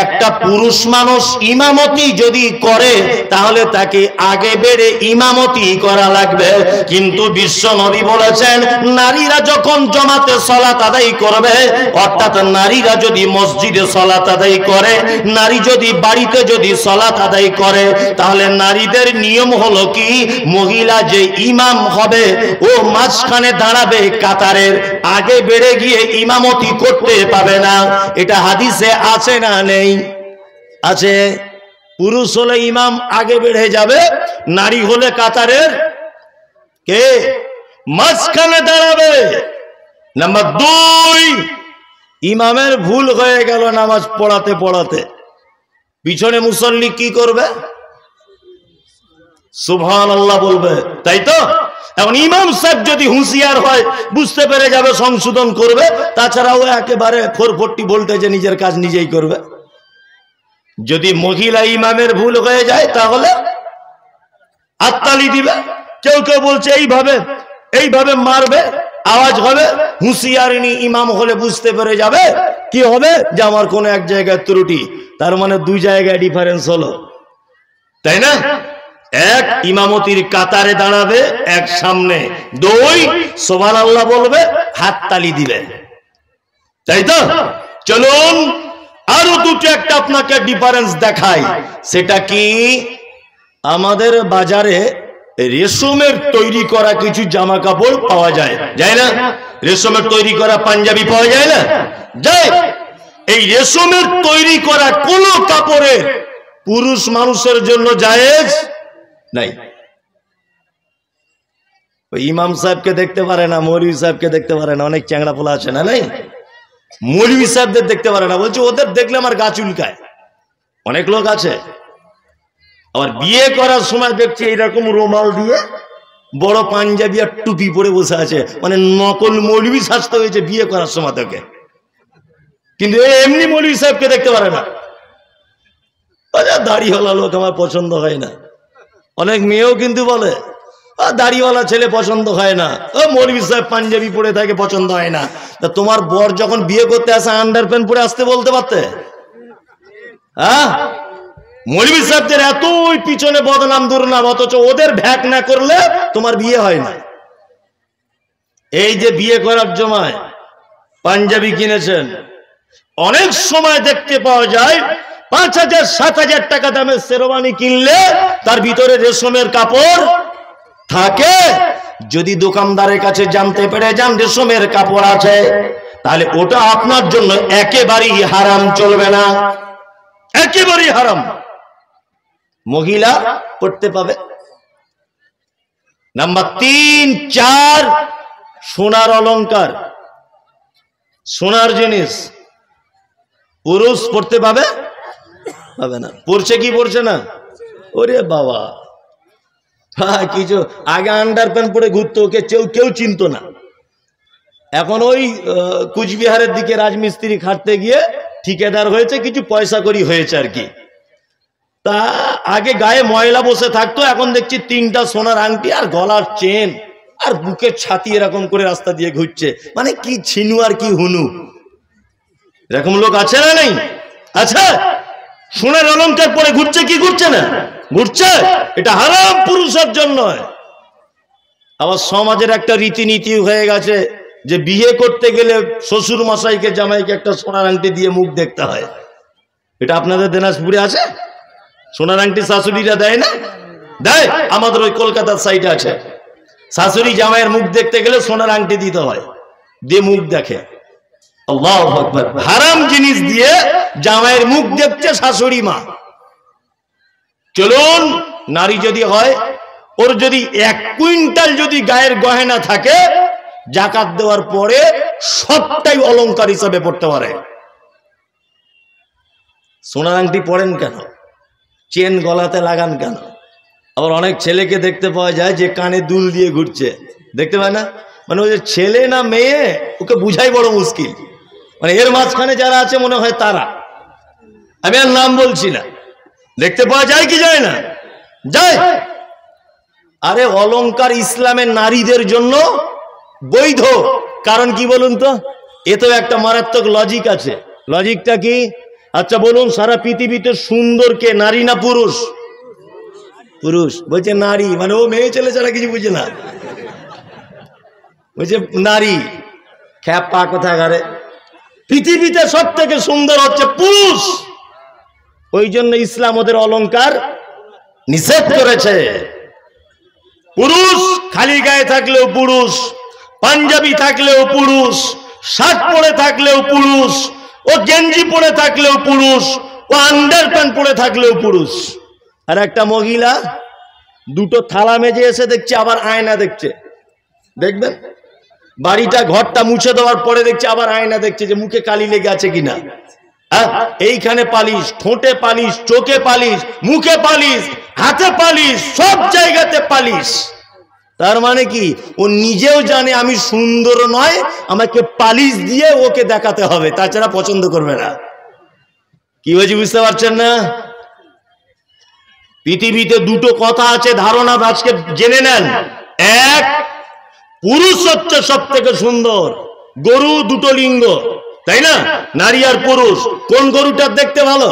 একটা পুরুষ মানুষ ইমামতি যদি করে, তাহলে তাকে আগে বেড়ে ইমামতি করা লাগবে। কিন্তু বিশ্ব নবী বলেছেন, নারীরা যখন জমাতে সালাত আদায় করবে, অর্থাৎ নারীরা যদি মসজিদে সালাত আদায় করে, নারী যদি বাড়িতে যদি সালাত আদায় করে, তাহলে নারীদের নিয়ম হলো কি, মহিলা যে ইমাম হবে ও মাঝখানে দাঁড়াবে, কাতারের আগে বেড়ে গিয়ে ইমামতি করতে পাবে না। এটা হাদিসে আছে না নেই? আছে। পুরুষ হলে ইমাম আগে বেড়ে যাবে, নারী হলে কাতারের কে মাঝখানে দাঁড়াবে। নাম্বার 2, ইমামের ভুল হয়ে গেল নামাজ পড়াতে পড়াতে, পিছনে মুসল্লি কি করবে? সুবহানাল্লাহ বলবে, তাই তো? এখন ইমাম সাহেব যদি হুঁশিয়ার হয়, বুঝতে পেরে যাবে, সংশোধন করবে। তাছাড়াও একেবারে 440 ভোল্টেজে নিজের কাজ নিজেই করবে। যদি মহিলা ইমামের ভুল হয়ে যায়, তাহলে হাততালি দিবে। কেউ কেউ বলছে এইভাবে এইভাবে মারবে, আওয়াজ হবে। হুঁশিয়ারিনী ইমাম হলে বুঝতে পেরে যাবে কি হবে, যে আমার কোন এক জায়গায় ত্রুটি। তার মানে 2 জায়গায় ডিফারেন্স হলো, তাই না? এক, ইমামতির কাতারে দাঁড়াবে, এক সামনে। 2, সুবহানাল্লাহ বলবে, হাততালি দিবে, তাই তো? চলুন আরো 2টা একটা আপনাকে ডিফারেন্স দেখাই। সেটা কি, আমাদের বাজারে রেশমের তৈরি করা কিছু জামা কাপড় পাওয়া যায়, যায় না? রেশমের তৈরি করা পাঞ্জাবি পাওয়া যায় না? যায়। এই রেশমের তৈরি করা কোন কাপড়ের পুরুষ মানুষের জন্য জায়েজ নাই। ওই ইমাম সাহেবকে দেখতে পারে না, মৌলভী সাহেবকে দেখতে পারে না, অনেক চ্যাংড়া পোলা আছে না, নাই? মৌলভী সাহেবদের দেখতে পারে না, বলছে ওদের দেখলে আমার গা চুলকায়। অনেক লোক আছে। আবার বিয়ে করার সময় দেখছি এইরকম রুমাল দিয়ে বড় পাঞ্জাবি আর টুপি পরে বসে আছে, মানে নকল মৌলভী সাজতে হয়েছে বিয়ে করার সময় থেকে। কিন্তু এমনি মৌলভী সাহেবকে দেখতে পারে না। দাড়ি হলা লোক আমার পছন্দ হয় না। অনেক মেয়েও কিন্তু বলে, দাড়িওয়ালা ছেলে পছন্দ হয় না, ও মৌলভী সাহেব পাঞ্জাবি পরে থাকে পছন্দ হয় না। তা তোমার বর যখন বিয়ে করতে আসে আন্ডার প্যান্ট পরে আসতে বলতে পারতে? হ্যাঁ, মৌলভী সাহেবদের এতই পিছনে বদনাম দুর্নাম, অথচ ওদের ভ্যাক না করলে তোমার বিয়ে হয় না। এই যে বিয়ে করার সময় পাঞ্জাবি কিনেছেন, অনেক সময় দেখতে পাওয়া যায় 5,000 7,000 টাকা দামের শেরওয়ানি কিনলে তার ভিতরে রেশমের কাপড় থাকে। যদি দোকানদারের কাছে জানতে পেরে যান রেশমের কাপড় আছে, তাহলে ওটা আপনার জন্য একেবারেই হারাম, চলবে না, একেবারেই হারাম। মহিলা পড়তে পাবে। নাম্বার 3 4 সোনার অলংকার, সোনার জিনিস পুরুষ পড়তে পাবে? পাবে না। পড়ছে কি পড়ছে না? ওরে বাবা, কিছু আগে আন্ডার প্যান্ট পরে ঘুরতো, ওকে কেউ চিনতো না। এখন ওই কুচবিহারের দিকে রাজমিস্ত্রি খাটতে গিয়ে ঠিকাদার হয়েছে, কিছু পয়সা করি হয়েছে আর কি। তা আগে গায়ে ময়লা বসে থাকতো, এখন দেখছি 3টা সোনার আংটি আর গলার চেন আর বুকের ছাতি এরকম করে রাস্তা দিয়ে ঘুরছে। মানে কি ছিনু আর কি হুনু, এরকম লোক আছে না নেই? আচ্ছা, সোনার অলংকার পরে ঘুরছে কি ঘুরছে না? ঘুরছে। এটা হারাম পুরুষের জন্য। আবার সমাজের একটা রীতিনীতি হয়ে গেছে যে বিয়ে করতে গেলে শ্বশুর মশাইকে জামাইকে একটা সোনার আংটি দিয়ে মুখ দেখতে হয়। এটা আপনাদের দিনাজপুরে আছে? সোনার আংটি শাশুড়িরা দেয় না? দেয়। আমাদের ওই কলকাতার সাইডে আছে, শাশুড়ি জামাইয়ের মুখ দেখতে গেলে সোনার আংটি দিতে হয়, দিয়ে মুখ দেখে। আল্লাহু আকবার। হারাম জিনিস দিয়ে জামাইয়ের মুখ দেখছে শাশুড়ি মা। চলুন, নারী যদি হয়, ওর যদি 1 কুইন্টাল যদি গায়ের গয়না থাকে, জাকাত দেওয়ার পরে সবটাই অলংকার হিসাবে পড়তে পারে। সোনার আংটি পরেন কেন? চেন গলাতে লাগান কেন? আবার অনেক ছেলেকে দেখতে পাওয়া যায় যে কানে দুল দিয়ে ঘুরছে, দেখতে পায় না? মানে ওই যে ছেলে না মেয়ে ওকে বুঝাই বড় মুশকিল। মানে এর মাঝখানে যারা আছে মনে হয় তারা, আমি আর নাম বলছি না, দেখতে পাওয়া যায় কি যায় না? যায়। আরে অলংকার ইসলামের নারীদের জন্য বৈধ। কারণ কি বলুন তো? এ তো একটা মারাত্মক লজিক আছে। লজিকটা কি? আচ্ছা বলুন, সারা পৃথিবীতে সুন্দর কে, নারী না পুরুষ? পুরুষ। বলছে নারী, মানে ও মেয়ে ছেলে ছাড়া কিছু বুঝে না, বলছে নারী। খ্যাপা কোথাকারে, পৃথিবীতে সব থেকে সুন্দর হচ্ছে পুরুষ। ওই জন্য ইসলাম ওদের অলংকার নিষেধ করেছে। পুরুষ খালি গায়ে থাকলেও পুরুষ, পাঞ্জাবি থাকলেও পুরুষ, শার্ট পরে থাকলেও পুরুষ, ও গেঞ্জি পরে থাকলেও পুরুষ, ও আন্ডার প্যান্ট পরে থাকলেও পুরুষ। আর একটা মহিলা 2টো থালা মেজে এসে দেখছে, আবার আয়না দেখছে। দেখবেন বাড়িটা ঘরটা মুছে দেওয়ার পরে দেখছে আবার আয়না দেখছে যে মুখে কালি লেগে আছে কিনা। এইখানে পালিশ, ঠোঁটে পালিশ, চোখে পালিশ, মুখে পালিশ, হাতে পালিশ, সব জায়গাতে পালিশ। তার মানে কি? ও নিজেও জানে আমি সুন্দর নয়, আমাকে পালিশ দিয়ে ওকে দেখাতে হবে, তাছাড়া পছন্দ করবে না। কি হয়েছে বুঝতে পারছেন না? পৃথিবীতে 2টো কথা আছে, ধারণা আজকে জেনে নেন। 1, পুরুষ হচ্ছে সব থেকে সুন্দর। গরু 2টো লিঙ্গ, তাই না? নারী আর পুরুষ। কোন গরুটা দেখতে ভালো?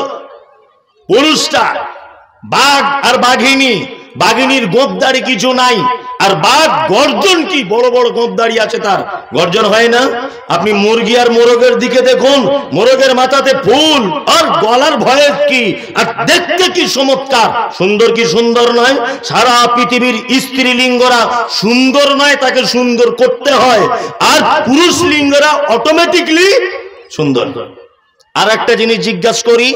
পুরুষটা। বাঘ আর বাঘিনী, বাঘিনীর গোঁপদাড়ি কিছু নাই, আর বাঘ গর্জন কি বড় বড় গোঁপদাড়ি আছে, তার গর্জন হয় না? আপনি মুরগি আর মোরগের দিকে দেখুন, মোরগের মাথাতে ফুল আর গলার ভয়ে কি, আর দেখতে কি চমৎকার। সুন্দর কি সুন্দর নয়? সারা পৃথিবীর স্ত্রীলিঙ্গরা সুন্দর নয়, তাকে সুন্দর করতে হয়, আর পুরুষ লিঙ্গরা অটোমেটিকলি সুন্দর। আর একটা জিনিস জিজ্ঞাসা করি,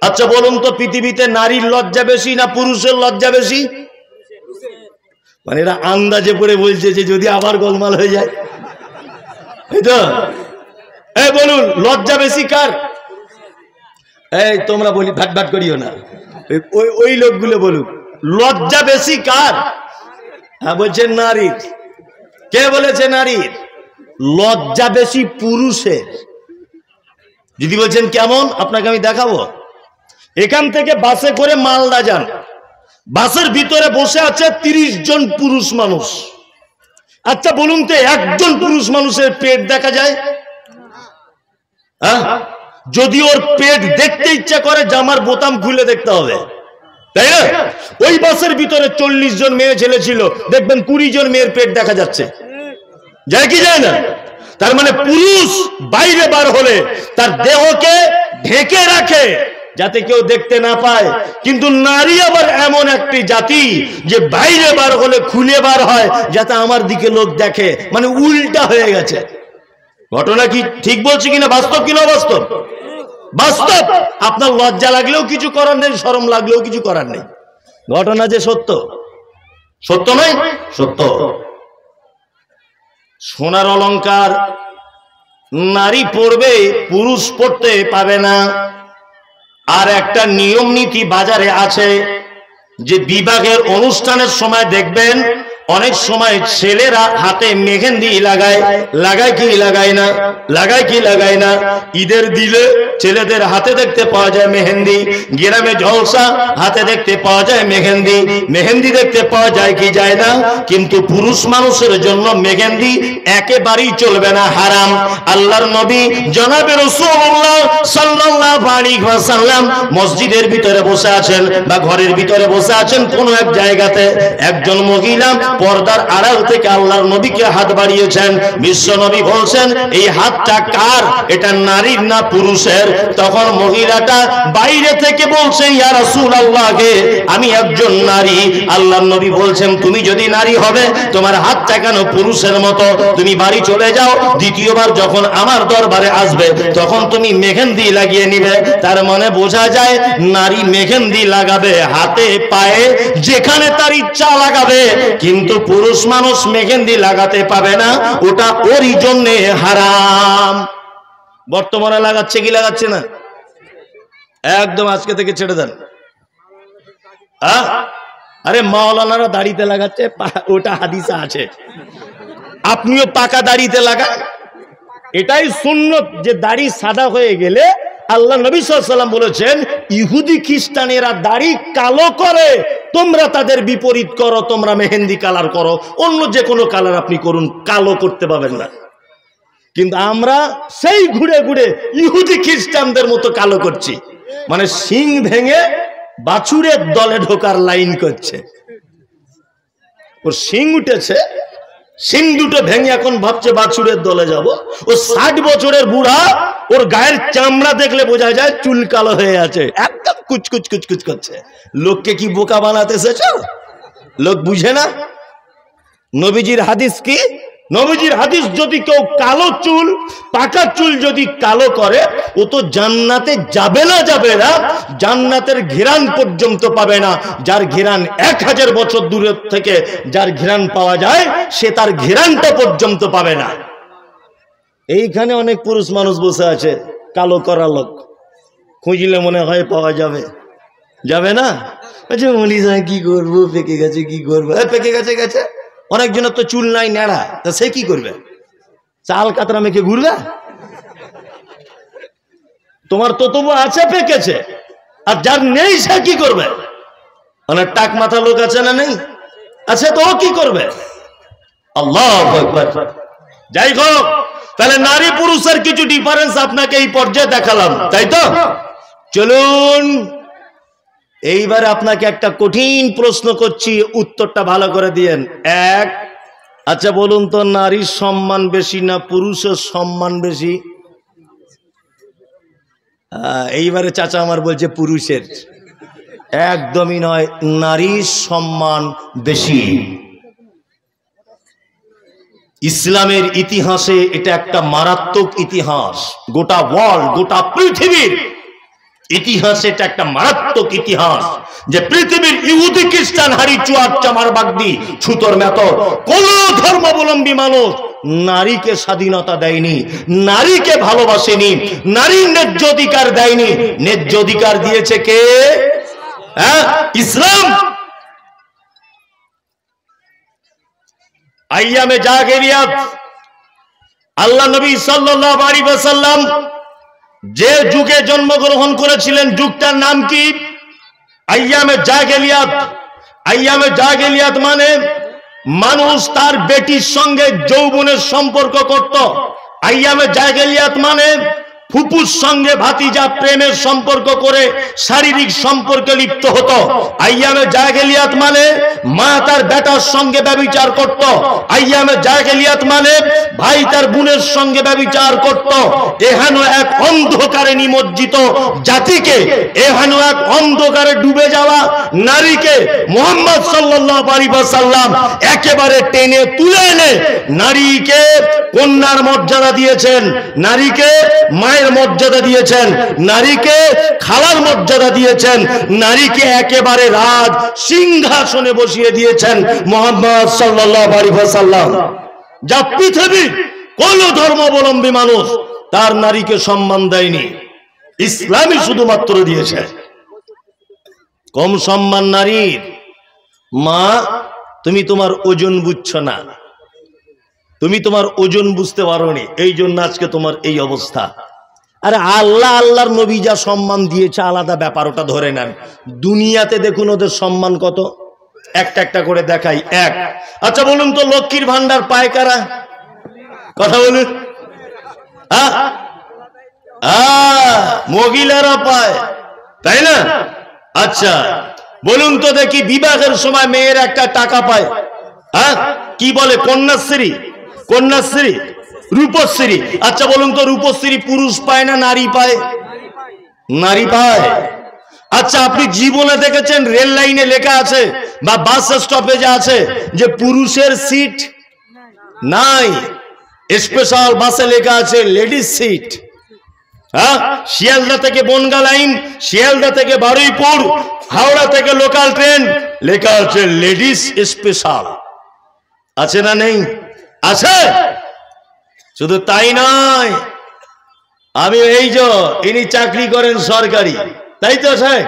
আচ্ছা বলুন তো, পৃথিবীতে নারীর লজ্জা বেশি না পুরুষের লজ্জা বেশি? মানে এরা আন্দাজে পড়ে বলছে যে যদি আবার গোলমাল হয়ে যায়, এই তো। এই বলুন, লজ্জা বেশি কার? এই তোমরা বলি ভাট ভাট করিও না, ওই লোকগুলো বলুক লজ্জা বেশি কার? হ্যাঁ বলছেন নারীর। কে বলেছে নারীর? লজ্জা বেশি পুরুষের। যদি বলছেন কেমন, আপনাকে আমি দেখাবো। এখান থেকে বাসে করে মালদা যান, বাসের ভিতরে বসে আছে 30 জন পুরুষ মানুষ। আচ্ছা বলুন তো, একজন পুরুষ মানুষের পেট দেখা যায়? যদি ওর পেট দেখতে ইচ্ছা করে জামার বোতাম খুলে দেখতে হবে, তাই না? ওই বাসের ভিতরে 40 জন মেয়ে ছেলে ছিল, দেখবেন 20 জন মেয়ের পেট দেখা যাচ্ছে, যায় কি যায় না? তার মানে পুরুষ বাইরে বার হলে তার দেহকে ঢেকে রাখে যাতে কেউ দেখতে না পায়, কিন্তু নারী আবার এমন একটি জাতি যে বাইরে বার হলে খুলে বার হয় যাতে আমার দিকে লোক দেখে, মানে উল্টা হয়ে গেছে। ঘটনা কি ঠিক বলছি কিনা, বাস্তব কিনা বাস্তব? বাস্তব। আপনার লজ্জা লাগলেও কিছু করার নেই, শরম লাগলেও কিছু করার নেই, ঘটনা যে সত্য। সত্য নয়? সত্য। সোনার অলংকার নারী পরবে, পুরুষ পড়তে পাবে না। আর একটা নিয়ম নীতি বাজারে আছে যে বিবাহের অনুষ্ঠানের সময় দেখবেন অনেক সময় ছেলেরা হাতে মেহেন্দি লাগায়, লাগায় কি লাগায় না? লাগায় কি লাগায় না? ঈদের দিলে ছেলেদের হাতে দেখতে পাওয়া যায় মেহেন্দি, গ্রামে জলসা হাতে দেখতে পাওয়া যায় মেহেন্দি, মেহেন্দি দেখতে পাওয়া যায় কি যায় না? কিন্তু পুরুষ মানুষের জন্য মেহেন্দি একেবারেই চলবে না, হারাম। আল্লাহর নবী জনাবে রাসূলুল্লাহ সাল্লাল্লাহু আলাইহি ওয়াসাল্লাম মসজিদের ভিতরে বসে আছেন বা ঘরের ভিতরে বসে আছেন, কোন এক জায়গাতে একজন মহিলা পর্দার আড়াল থেকে আল্লাহর নবীকে হাত বাড়িয়েছেন। বিশ্ব নবী বলছেন, এই হাতটা কার? এটা নারীর না পুরুষের? তখন মহিলাটা বাইরে থেকে বলছে, ইয়া রাসূলুল্লাহ, আমি একজন নারী। আল্লাহর নবী বলছেন, তুমি যদি নারী হবে তোমার হাতটা কেন পুরুষের মতো? তুমি বাড়ি চলে যাও, দ্বিতীয়বার যখন আমার দরবারে আসবে তখন তুমি মেহেন্দি লাগিয়ে নিবে। তার মানে বোঝা যায় নারী মেহেন্দি লাগাবে হাতে পায়ে, যেখানে তার ইচ্ছা লাগাবে, কিন্তু পুরুষ মানুষ মেহেন্দি লাগাতে পাবে না, ওটা ওরই জন্য হারাম। বর্তমানে লাগাচ্ছে কি লাগাচ্ছে না? একদম আজকে থেকে ছেড়ে দেন। আরে মাওলানারা দাড়িতে লাগাচ্ছে, ওটা হাদিসে আছে, আপনিও পাকা দাড়িতে লাগান। এটাই সুন্নত যে দাড়ি সাদা হয়ে গেলে আল্লাহ নবী সাল্লাল্লাহু আলাইহি ওয়াসাল্লাম বলেছেন, ইহুদি খ্রিস্টানেরা দাড়ি কালো করে, তোমরা তাদের বিপরীত করো, তোমরা মেহেন্দি কালার করো, অন্য যে কোনো কালার আপনি করুন, কালো করতে পাবেন না। কিন্তু আমরা সেই ঘুরে ঘুরে ইহুদি খ্রিস্টানদের মতো কালো করছি, মানে শিং ভেঙে বাছুরের দলে ঢোকার লাইন করছে। ওর শিং উঠেছে, শিং দুটো ভেঙে এখন ভাবছে বাছুরের দলে যাব। ও 60 বছরের বুড়া, ওর গায়ের চামড়া দেখলে বোঝা যায় চুল কালো হয়ে আছে, একদম কুচকুচ কুচকুচ করছে। লোককে কি বোকা বানাতে এসেছো? লোক বুঝে না নবীজির হাদিস কি। নবীজির হাদিস, যদি কেউ কালো চুল, পাকা চুল যদি কালো করে, ও তো জান্নাতে যাবে না, যাবে না, জান্নাতের ঘ্রাণ পর্যন্ত পাবে না। যার ঘ্রাণ 1000 বছর দূরে থেকে যার ঘ্রাণ পাওয়া যায়, সে তার ঘ্রাণটা পর্যন্ত পাবে না। এইখানে অনেক পুরুষ মানুষ বসে আছে, কালো করা লোক, খুঁজলে মনে হয় পাওয়া যাবে, যাবে না? আচ্ছা মলিজা কি করবো, পেকে গেছে, কি করবো? পেকে গেছে গেছে, অনেকজনের তো চুল নাই, নেড়া, তা সে কি করবে? চাল কাতরা মেখে ঘুরবে? তোমার তো তবু আছে পেকেছে, আর যার নেই সে কি করবে? অনেক টাক মাথা লোক আছে না, নেই? আছে তো ও কি করবে? আল্লাহু আকবার। যাই হোক, তাহলে নারী পুরুষের কিছু ডিফারেন্স আপনাকে এই পর্যায়ে দেখালাম, তাই তো? চলুন এইবার আপনাকে একটা কঠিন প্রশ্ন করছি, উত্তরটা ভালো করে দিয়েন। এক, আচ্ছা বলুন তো, নারীর সম্মান বেশি না পুরুষের সম্মান বেশি? এইবারে চাচা আমার বলছে পুরুষের। একদমই নয়, নারীর সম্মান বেশি। ইসলামের ইতিহাসে এটা একটা মারাত্মক ইতিহাস, গোটা ওয়ার্ল্ড, গোটা পৃথিবীর ইতিহাসে এটা একটা মারাত্মক ইতিহাস, যে পৃথিবীর ইহুদি খ্রিস্টান হাড়ি চুয়ার চামার বাগদি ছুতর মেতর কোন ধর্মাবলম্বী মানুষ নারীকে স্বাধীনতা দেয়নি, নারীকে ভালোবাসেনি, নারীর ন্যায্য অধিকার দেয়নি। ন্যায্য অধিকার দিয়েছে কে? ইসলাম। আইয়ামে জাহেলিয়াত আল্লাহ নবী সাল্লাল্লাহু আলাইহি ওয়াসাল্লাম যে যুগে জন্মগ্রহণ করেছিলেন, যুগটার নাম কি? আইয়ামে জাহেলিয়াত। আইয়ামে জাহেলিয়াত মানে মানুষ তার বেটির সঙ্গে যৌবনের সম্পর্ক করত। আইয়ামে জাহেলিয়াত মানে ফুপুর সঙ্গে ভাতিজা প্রেমের সম্পর্ক করে শারীরিক সম্পর্কে লিপ্ত হতো। আইয়ামে জাহেলিয়াত মানে মা তার বেটার সঙ্গে ব্যভিচার করত। আইয়ামে জাহেলিয়াত মানে ভাই তার বোনের সঙ্গে ব্যভিচার করত। এহেন এক অন্ধকারে নিমজ্জিত জাতিকে, এহেন এক অন্ধকারে ডুবে যাওয়া নারীকে মুহাম্মদ সাল্লাল্লাহু আলাইহি ওয়াসাল্লাম একেবারে টেনে তুলে এনে নারীকে কন্যার মর্যাদা দিয়েছেন, নারীকে মায়ের মর্যাদা দিয়েছেন, নারীকে খালার মর্যাদা দিয়েছেন, নারীকে একেবারে রাজ সিংহাসনে বসিয়ে দিয়েছেন মুহাম্মদ সাল্লাল্লাহু আলাইহি ওয়াসাল্লাম। যা পৃথিবীর কোন ধর্মাবলম্বী মানুষ তার নারীকে সম্মান দেয়নি, ইসলামই শুধুমাত্র দিয়েছে। কম সম্মান নারীর। মা, তুমি তোমার ওজন বুঝছো না, তুমি তোমার ওজন বুঝতে পারোনি, এই জন্য আজকে তোমার এই অবস্থা। আরে আল্লাহ আল্লাহর নবী যা সম্মান দিয়েছে আলাদা ব্যাপার, ওটা ধরে নেন। দুনিয়াতে দেখুন ওদের সম্মান কত, একটা একটা করে দেখাই। এক, আচ্ছা বলুন তো লক্ষ্মীর ভান্ডার পায় কারা? কথা বলুন। মহিলারা পায়, তাই না? আচ্ছা বলুন তো দেখি, বিবাহের সময় মেয়ের একটা টাকা পায়, কি বলে? কন্যাশ্রী, কন্যাশ্রী, রূপশ্রী। আচ্ছা বলুন তো রূপশ্রী পুরুষ পায় না নারী পায়? নারী পায়। আচ্ছা আপনি জীবনে দেখেছেন রেল লাইনে লেখা আছে বা বাস স্টপেজে আছে যে পুরুষের সিট নাই, স্পেশাল বাসে লেখা আছে লেডিস সিট? শিয়ালদা থেকে বনগা লাইন, শিয়ালদা থেকে বারুইপুর, হাওড়া থেকে লোকাল ট্রেন, লেখা আছে লেডিস স্পেশাল। আছে না নেই? আছে। শুধু তাই নয়, আমি এই যে ইনি চাকরি করেন সরকারি, তাই তো স্যার?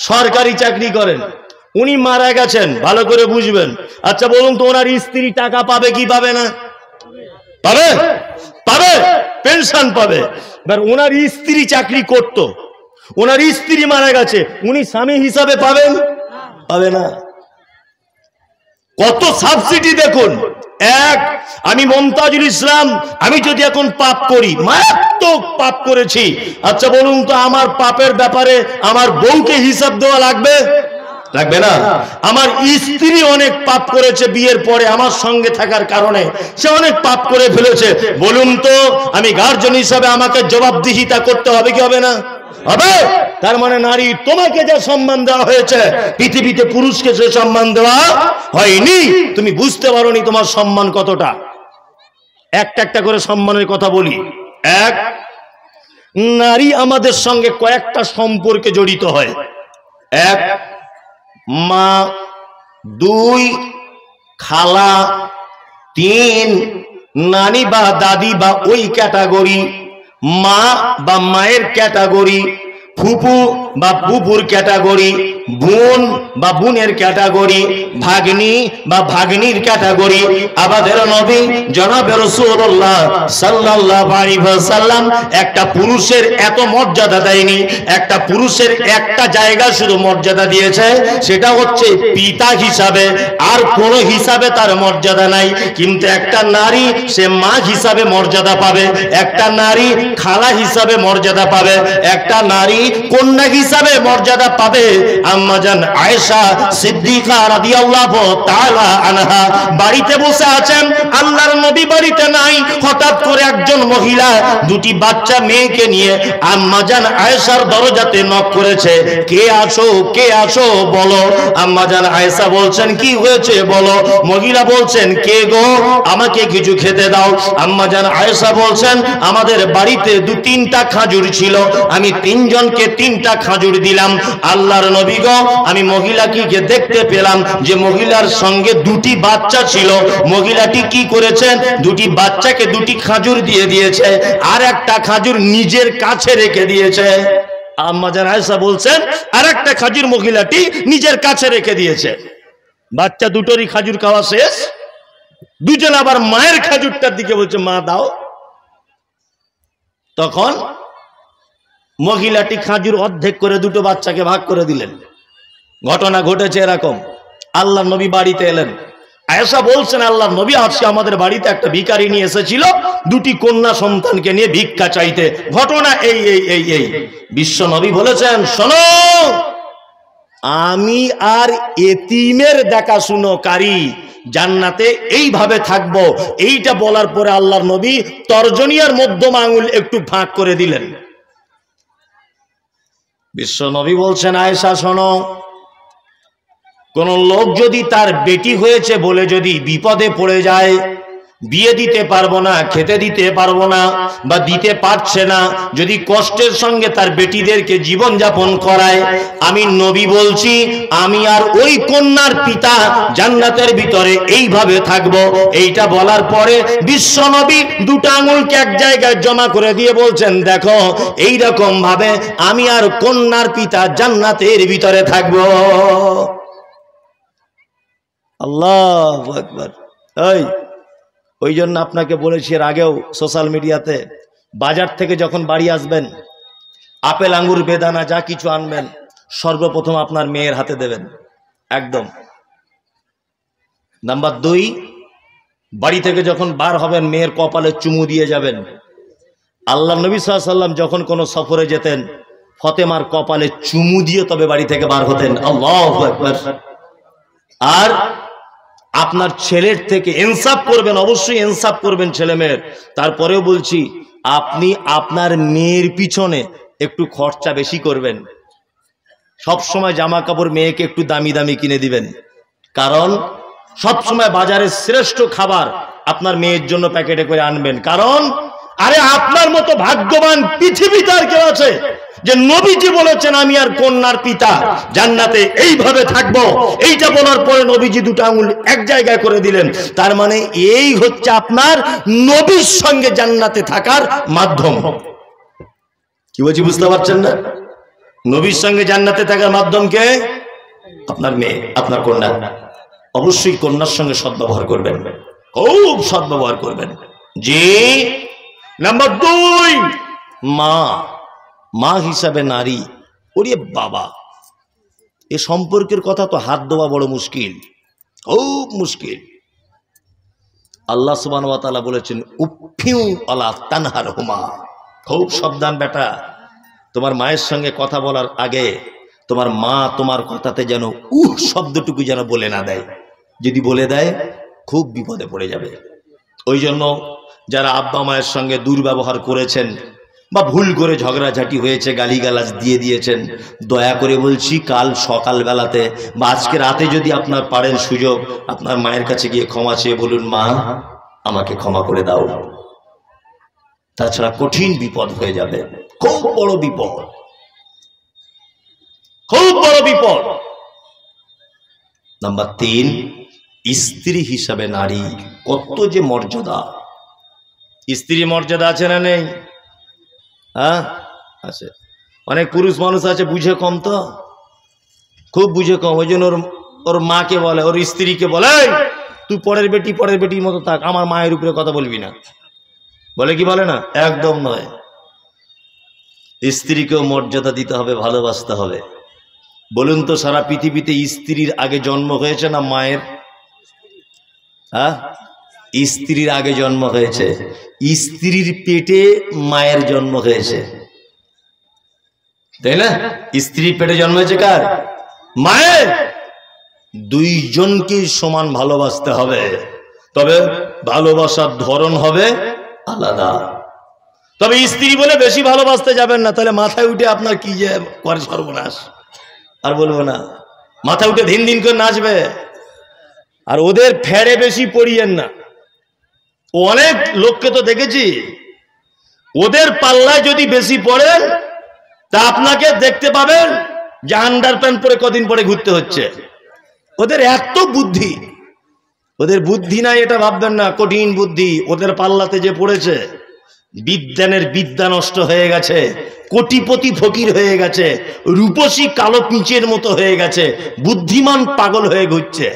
সরকারি চাকরি করেন, উনি মারা গেছেন, ভালো করে বুঝবেন। আচ্ছা বলুন তো ওনার স্ত্রী টাকা পাবে কি পাবে না? পাবে, পাবে, পেনশন পাবে। এবার ওনার স্ত্রী চাকরি করত, ওনার স্ত্রী মারা গেছে, উনি স্বামী হিসাবে পাবেন? পাবে না। কত সাবসিডি দেখুন। এক, আমি মমতাজুল ইসলাম, আমি যদি এখন পাপ করি, মারাত্মক পাপ করেছি, আচ্ছা বলুন তো আমার পাপের ব্যাপারে আমার বউকে হিসাব দেওয়া লাগবে? লাগবে না। আমার স্ত্রী অনেক পাপ করেছে বিয়ের পরে আমার সঙ্গে থাকার কারণে, সে অনেক পাপ করে ফেলেছে, বলুন তো আমি গার্জিয়ান হিসাবে আমাকে জবাবদিহিতা করতে হবে কি হবে না? হবে। তার মানে নারী, তোমাকে যা সম্মান দেওয়া হয়েছে পৃথিবীতে পুরুষকে সে সম্মান দেওয়া হয়নি। তুমি বুঝতে পারোনি তোমার সম্মান কতটা। একটা একটা করে সম্মানের কথা বলি। এক, নারী আমাদের সঙ্গে কয়েকটা সম্পর্কে জড়িত হয়। এক, মা। দুই, খালা। তিন, নানি বা দাদি বা ওই ক্যাটাগরি, মা বা মায়ের ক্যাটাগরি, ফুপু বা ফুপুর ক্যাটাগরি, বোন বা বোনের ক্যাটাগরি, ভাগ্নি বা ভাগ্নির ক্যাটাগরি। আমাদের নবী জনাবে রাসূলুল্লাহ সাল্লাল্লাহু আলাইহি ওয়াসাল্লাম একটা পুরুষের এত মর্যাদা দেয়নি, একটা পুরুষের একটা জায়গা শুধু মর্যাদা দিয়েছে, সেটা হচ্ছে পিতা হিসাবে, আর কোনো হিসাবে তার মর্যাদা নাই। কিন্তু একটা নারী সে মা হিসাবে মর্যাদা পাবে, একটা নারী খালা হিসাবে মর্যাদা পাবে, একটা নারী কন্যা হিসাবে মর্যাদা পাবে। আম্মা জান আয়েশা সিদ্দিকা রাদিয়াল্লাহু তাআলা আনহা বাড়িতে বসে আছেন, আল্লাহর নবী বাড়িতে নাই। হঠাৎ করে একজন মহিলা দুটি বাচ্চা মেয়েকে নিয়ে আম্মা জান আয়েশার দরজাতে নক করেছে, কে আছো, কে আছো বলো। আম্মা জান আয়েশা বলছেন, কি হয়েছে বলো। মহিলা বলছেন, কে গো, আমাকে কিছু খেতে দাও। আম্মা জান আয়েশা বলছেন, আমাদের বাড়িতে দু তিনটা খাজুর ছিল, আমি তিনজনকে তিনটা খাজুর দিলাম। আল্লাহর নবী গো, আমি মহিলাকে দেখতে পেলাম যে মহিলার সঙ্গে দুটি বাচ্চা ছিল। মহিলাটি কি করেছেন, দুটি বাচ্চাকে দুটি খাজুর দিয়ে দিয়েছে, আর একটা খাজুর নিজের কাছে রেখে দিয়েছে। আম্মা জান আয়েশা বলছেন, আর একটা খাজুর মহিলাটি নিজের কাছে রেখে দিয়েছে। বাচ্চা দুটোরই খাজুর খাওয়া শেষ, দুজন আবার মায়ের খাজুরটার দিকে বলছে, মা দাও। তখন মহিলাটি খাজুর অর্ধেক করে দুটো বাচ্চাকে ভাগ করে দিলেন। ঘটনা ঘটেছে এরকম, আল্লাহ নবী বাড়িতে এলেন। আয়েশা বলছেন আল্লাহ নবী আজকে আমাদের বাড়িতে একটা ভিখারি নিয়ে এসেছিল, দুটি কন্যা সন্তানকে নিয়ে ভিক্ষা চাইতে। ঘটনা এই এই এই এই বিশ্ব নবী বলেছেন, শোনো, আমি আর এতিমের দেখাশুনোকারী জান্নাতে এইভাবে থাকবো। এইটা বলার পরে আল্লাহর নবী তর্জনী আর মধ্যম আঙুল একটু ফাঁক করে দিলেন। বিশ্ব নবী বলছেন, আয়েশা শোনো, কোন লোক যদি তার বেটি হয়েছে বলে যদি বিপদে পড়ে যায়, বিয়ে দিতে পারবো না, খেতে দিতে পারবো না বা দিতে পারছে না, যদি কষ্টের সঙ্গে তার বেটিদেরকে জীবন যাপন করায়, আমি নবী বলছি আমি আর ওই কন্যার পিতা জান্নাতের ভিতরে এইভাবে থাকবো। এইটা বলার পরে বিশ্ব নবী দুটো আঙুলকে এক জায়গায় জমা করে দিয়ে বলছেন, দেখো এইরকম ভাবে আমি আর কন্যার পিতা জান্নাতের ভিতরে থাকবো। আল্লাহু আকবার। ওই জন্য আপনাকে বলেছি এর আগেও সোশ্যাল মিডিয়াতে, বাজার থেকে যখন বাড়ি আসবেন, আপেল আঙ্গুর বেদানা যা কিছু আনবেন সর্বপ্রথম আপনার মেয়ের হাতে দেবেন, একদম। নাম্বার 2, বাড়ি থেকে যখন বার হবেন মেয়ের কপালে চুমু দিয়ে যাবেন। আল্লাহ নবী সাল্লাল্লাহু আলাইহি ওয়াসাল্লাম যখন কোনো সফরে যেতেন, ফাতেমার কপালে চুমু দিয়ে তবে বাড়ি থেকে বার হতেন। আল্লাহু আকবার। আর আপনার ছেলের থেকে ইনসাফ করবেন, অবশ্যই ইনসাফ করবেন ছেলে মেয়ের। তারপরেও বলছি, আপনি আপনার মেয়ের পিছনে একটু খরচা বেশি করবেন। সব সময় জামা কাপড় মেয়েকে একটু দামি দামি কিনে দিবেন, কারণ সব সময় বাজারের শ্রেষ্ঠ খাবার আপনার মেয়ের জন্য প্যাকেটে করে আনবেন। কারণ আরে আপনার মতো ভাগ্যবান পৃথিবীতে আর কেউ আছে যে নবীজি বলেছেন আমি আর কন্যার পিতা জান্নাতে এইভাবে থাকবো। এইটা বলার পরে নবীজি দুটো আঙুল এক জায়গায় করে দিলেন। তার মানে এই হচ্ছে আপনার নবীর সঙ্গে জান্নাতে থাকার মাধ্যম। কি বলছি বুঝতে পারছেন না? নবীর সঙ্গে জান্নাতে থাকার মাধ্যম কে? আপনার মেয়ে, আপনার কন্যা। অবশ্যই কন্যার সঙ্গে সদ্ব্যবহার করবেন, খুব সদ্ব্যবহার করবেন। জি। নাম্বার 2, মা। মা হিসাবে নারী, ওরে বাবা, এ সম্পর্কের কথা তো হাত দেওয়া বড় মুশকিল, খুব মুশকিল। আল্লাহ সুবহানাহু ওয়া তাআলা বলেছেন, উফিউ আলা তানহারহুমা, খুব সাবধান বেটা, তোমার মায়ের সঙ্গে কথা বলার আগে তোমার মা তোমার কথাতে যেন শব্দটুকু যেন বলে না দেয়। যদি বলে দেয় খুব বিপদে পড়ে যাবে। ওই জন্য যারা আব্বা মায়ের সঙ্গে দুর্ব্যবহার করেছেন বা ভুল করে ঝগড়াঝাটি হয়েছে, গালিগালাজ দিয়ে দিয়েছেন, দয়া করে বলছি কাল সকালবেলাতে বা আজকে রাতে যদি আপনার পারেন সুযোগ, আপনার মায়ের কাছে গিয়ে ক্ষমা চেয়ে বলুন, মা আমাকে ক্ষমা করে দাও। তাছাড়া কঠিন বিপদ হয়ে যাবে, খুব বড় বিপদ, খুব বড় বিপদ। নাম্বার 3, স্ত্রী হিসাবে নারী কত যে মর্যাদা। স্ত্রী মর্যাদা আছে না নেই? হ্যাঁ আছে। অনেক পুরুষ মানুষ আছে বুঝে কম, তো খুব বুঝে কম। ওই জন্য ওর মাকে বলে, ওর স্ত্রীকে বলে, তুই পরের বেটির মতো থাক, আমার মায়ের উপরে কথা বলবি না। বলে কি বলে না? একদম নয়। স্ত্রীকেও মর্যাদা দিতে হবে, ভালোবাসতে হবে। বলুন তো, সারা পৃথিবীতে স্ত্রীর আগে জন্ম হয়েছে না মায়ের? হ্যাঁ, স্ত্রীর আগে জন্ম হয়েছে, স্ত্রীর পেটে মায়ের জন্ম হয়েছে, তাই না? স্ত্রীর পেটে জন্ম হয়েছে কার? মায়ের। দুইজনকে সমান ভালোবাসতে হবে, তবে ভালোবাসার ধরন হবে আলাদা। তবে স্ত্রী বলে বেশি ভালোবাসতে যাবেন না, তাহলে মাথায় উঠে আপনার কি যে করে সর্বনাশ, আর বলবো না। মাথা উঠে দিন দিন করে নাচবে। আর ওদের ফেরে বেশি পড়িয়েন না। অনেক লোককে তো দেখেছি, ওদের পাল্লায় যদি বেশি পড়েন তা আপনাকে দেখতে পাবেন যে আন্ডার প্যান্ট পরে কদিন পরে ঘুরতে হচ্ছে। ওদের এত বুদ্ধি, ওদের বুদ্ধি নাই এটা ভাববেন না, কঠিন বুদ্ধি। ওদের পাল্লাতে যে পড়েছে, বিজ্ঞানের বিদ্যা নষ্ট হয়ে গেছে, কোটিপতি ফকির হয়ে গেছে, রূপসী কালো পিঁচের মতো হয়ে গেছে, বুদ্ধিমান পাগল হয়ে ঘুরছে।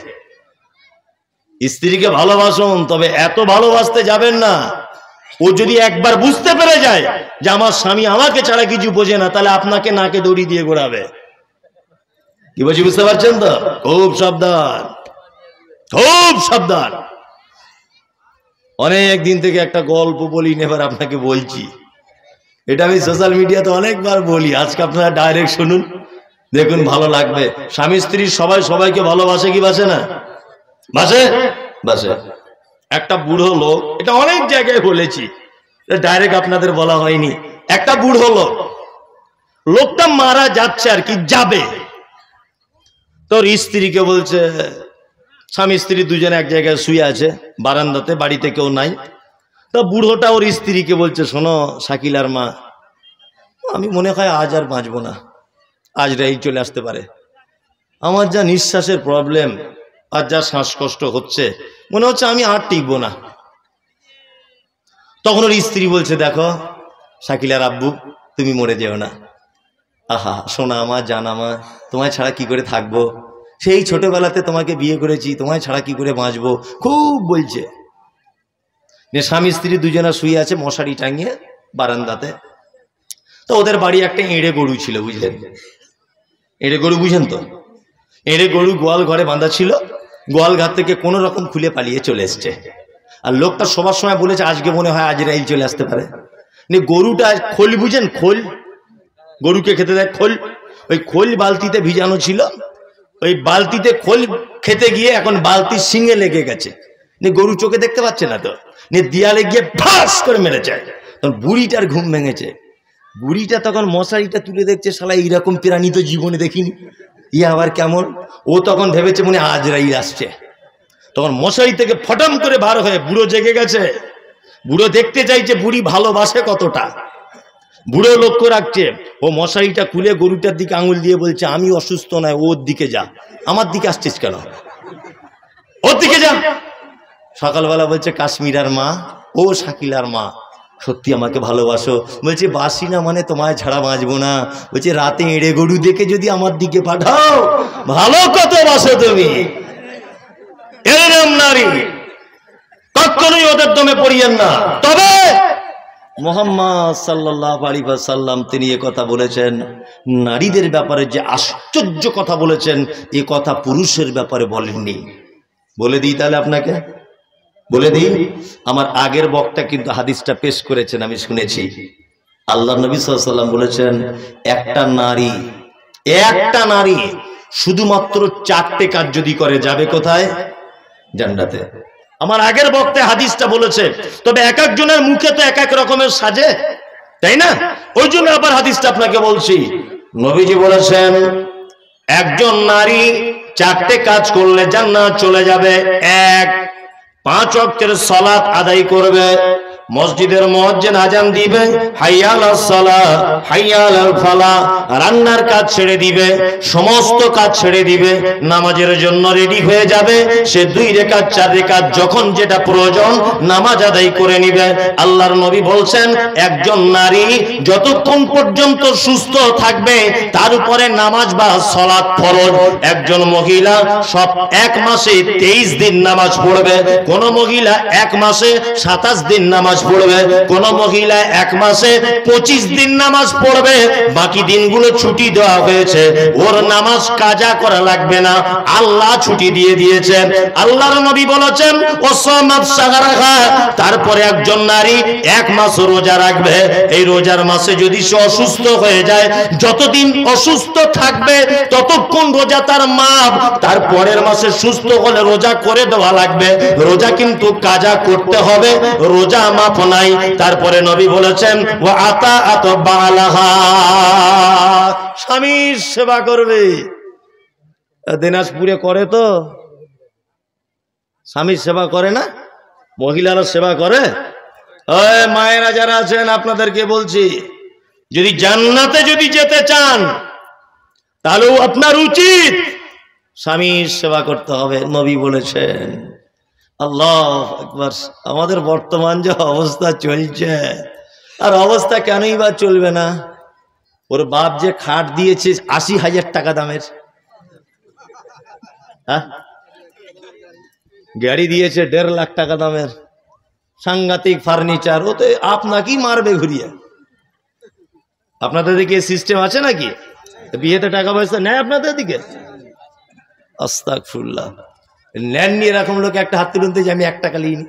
স্ত্রীকে ভালোবাসুন, তবে এত ভালোবাসতে যাবেন না। ও যদি একবার বুঝতে পেরে যায় যে আমার স্বামী আমাকে ছাড়া কিছু বোঝে না, তাহলে আপনাকে নাকে দড়ি দিয়ে ঘোরাবে। কি বলছি বুঝতে পারছেন তো? খুব সাবধান, খুব সাবধান। অনেক দিন থেকে একটা গল্প বলি, এবার আপনাকে বলছি। এটা আমি সোশ্যাল মিডিয়াতে অনেকবার বলি, আজকে আপনারা ডাইরেক্ট শুনুন, দেখুন ভালো লাগবে। স্বামী স্ত্রী সবাই সবাইকে ভালোবাসে কি বাসে না? বাসে, বাসে। একটা বুড়ো লোক, এটা অনেক জায়গায় বলেছি, ডাইরেক্ট আপনাদের বলা হয়নি। একটা বুড়ো লোক, লোকটা মারা যাচ্ছে আর কি, যাবে, তোর স্ত্রীকে বলছে, স্বামী স্ত্রী দুজনে এক জায়গায় শুয়ে আছে বারান্দাতে, বাড়িতে কেউ নাই। তো বুড়োটা ওর স্ত্রীকে বলছে, শোনো শাকিলার মা, আমি মনে হয় আজ আর বাঁচবো না, আজ রাই চলে আসতে পারে, আমার যা নিঃশ্বাসের প্রবলেম আর যা শ্বাসকষ্ট হচ্ছে, মনে হচ্ছে আমি আর টিকবো না। তখন ওর স্ত্রী বলছে, দেখো শাকিলার আব্বু, তুমি মরে যেও না, আহা সোনা আমার, জান আমার, তোমায় ছাড়া কি করে থাকবো, সেই ছোটবেলাতে তোমাকে বিয়ে করেছি, তোমায় ছাড়া কি করে বাঁচবো, খুব বলছে। স্বামী স্ত্রী দুজনা শুয়ে আছে মশারি টাঙিয়ে বারান্দাতে। তো ওদের বাড়ি একটা এঁড়ে গরু ছিল, বুঝলেন? এঁড়ে গরু বুঝেন তো? এঁড়ে গরু গোয়াল ঘরে বাঁধা ছিল, গোয়াল ঘর থেকে কোনো রকম খুলে পালিয়ে চলে এসছে। আর লোকটা সবার সময় বলেছে, আজকে মনে হয় আজরাইল চলে আসতে পারে। গরুটা খোল বুঝেন, খোল, গরুকে খেতে দেয় খোল, ওই খোল বালতিতে ভিজানো ছিল, ওই বালতিতে খোল খেতে গিয়ে এখন বালতির শিঙে লেগে গেছে। গরু চোখে দেখতে পাচ্ছে না, তো দিয়ালে গিয়ে ফাঁস করে মেরেছে। তখন বুড়িটার ঘুম ভেঙেছে। বুড়িটা তখন মশারিটা তুলে দেখছে, শালা এইরকম প্রাণী তো জীবনে দেখিনি, ইয়ে আবার কেমন। ও তখন ভেবেছে মনে আজরাইল আসছে। তখন মশারি থেকে ফটাম করে বার হয়ে বুড়ো জেগে গেছে। বুড়ো দেখতে চাইছে বুড়ি ভালোবাসে কতটা। বুড়ো লক্ষ্য রাখছে, ও মশারিটা খুলে গরুটার দিকে আঙুল দিয়ে বলছে, আমি অসুস্থ নয়, ওর দিকে যা, আমার দিকে আসছিস কেন, ওর দিকে যা। সকালবেলা বলছে, কাশ্মীরার মা, ও শাকিলার মা, সত্যি আমাকে ভালোবাসো? বলছে, বাসি না মানে তোমায় ছাড়া বাঁচবো না। বলছে, রাতে এঁড়ে গরু দেখে যদি আমার দিকে পাঠাও, ভালো কত বাসো তুমি। এরকম নারী কখনোই ওদের দমে পড়িয়েন না। তবে মুহাম্মদ সাল্লাল্লাহু আলাইহি ওয়াসাল্লাম তিনি এ কথা বলেছেন, নারীদের ব্যাপারে যে আশ্চর্য কথা বলেছেন, এ কথা পুরুষের ব্যাপারে বলেননি। বলে দিই তাহলে আপনাকে, বলে দিই। আমার আগের বক্তা কিন্তু হাদিসটা পেশ করেছেন, আমি শুনেছি। আল্লাহ নবী সাল্লাল্লাহু আলাইহি ওয়াসাল্লাম বলেছেন, একটা নারী শুধুমাত্র 4টে কাজ যদি করে, যাবে কোথায়? জান্নাতে। আমার আগের বক্তা হাদিসটা বলেছে। তবে এক একজনের মুখে তো এক এক রকমের সাজে, তাই না? ওই জন্য আবার হাদিসটা আপনাকে বলছি। নবীজি বলেছেন, একজন নারী 4টে কাজ করলে জান্নাত চলে যাবে। 1, 5 ওয়াক্তের সালাত আদায় করবে, মসজিদের মুয়াজ্জিন আজান দিবে, হাইয়া আলাস সালাহ, হাইয়া আলাল ফালাহ, রান্নার কাজ ছেড়ে দিবে, সমস্ত কাজ ছেড়ে দিবে, নামাজের জন্য রেডি হয়ে যাবে। সে 2 রাকাত 4 রাকাত যখন যেটা প্রয়োজন নামাজ আদায় করে নিবে। আল্লাহর নবী বলছেন, একজন নারী যতক্ষণ পর্যন্ত সুস্থ থাকবে তার উপরে নামাজ বা সালাত ফরজ। একজন মহিলা সব 1 মাসে 23 দিন নামাজ পড়বে, কোন মহিলা 1 মাসে 27 দিন নামাজ পড়বে, কোন মহিলা 1 মাসে 25 দিন নামাজ পড়বে। বাকি দিনগুলো ছুটি দেওয়া হয়েছে, ওর নামাজ কাজা করা লাগবে না, আল্লাহ ছুটি দিয়ে দিয়েছেন। আল্লাহর নবী বলেছেন, ওয়াসামাত শাহরাহা, তারপরে একজন নারী 1 মাস রোজা রাখবে। এই রোজার মাসে যদি সে অসুস্থ হয়ে যায়, যতদিন অসুস্থ থাকবে ততক্ষণ রোজা তার মাপ। তারপরের মাসে সুস্থ হলে রোজা করে দেওয়া লাগবে, রোজা কিন্তু কাজা করতে হবে, রোজা মাপ নাই। তারপরে নবী বলেছেন, ওয়া আতাআত বালাহা, স্বামীর সেবা করবে। দিনাজপুরে করে তো স্বামীর সেবা করে না, মহিলারা সেবা করে। ওই মায়েরা যারা আছেন আপনাদেরকে বলছি, যদি জান্নাতে যদি যেতে চান তাহলে আপনার উচিত স্বামীর সেবা করতে হবে। নবী বলেছেন, আল্লাহু আকবার। আমাদের বর্তমান যে অবস্থা চলছে, আর অবস্থা কেনই বা চলবে না? ওর বাপ যে খাট দিয়েছে 80,000 টাকা দামের, হ্যাঁ, গাড়ি দিয়েছে 1.5 লাখ টাকা দামের, সাংঘাতিক ফার্নিচার, ও তো আপনাকেই মারবে ঘুরিয়ে। আপনাদের দিকে সিস্টেম আছে নাকি? বিয়েতে টাকা পয়সা নেয় আপনাদের দিকে? আস্তাগফিরুল্লাহ। নেননি এরকম লোক একটা হাত তুলতে যে আমি 1 টাকা নিইনি।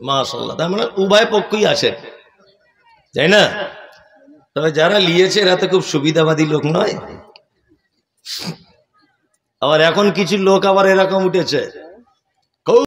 মাশাআল্লাহ, তার মানে উভয় পক্ষই আছে, তাই না? তবে যারা নিয়েছে এরা তো খুব সুবিধাবাদী লোক নয়। আবার এখন কিছু লোক আবার এরকম উঠেছে,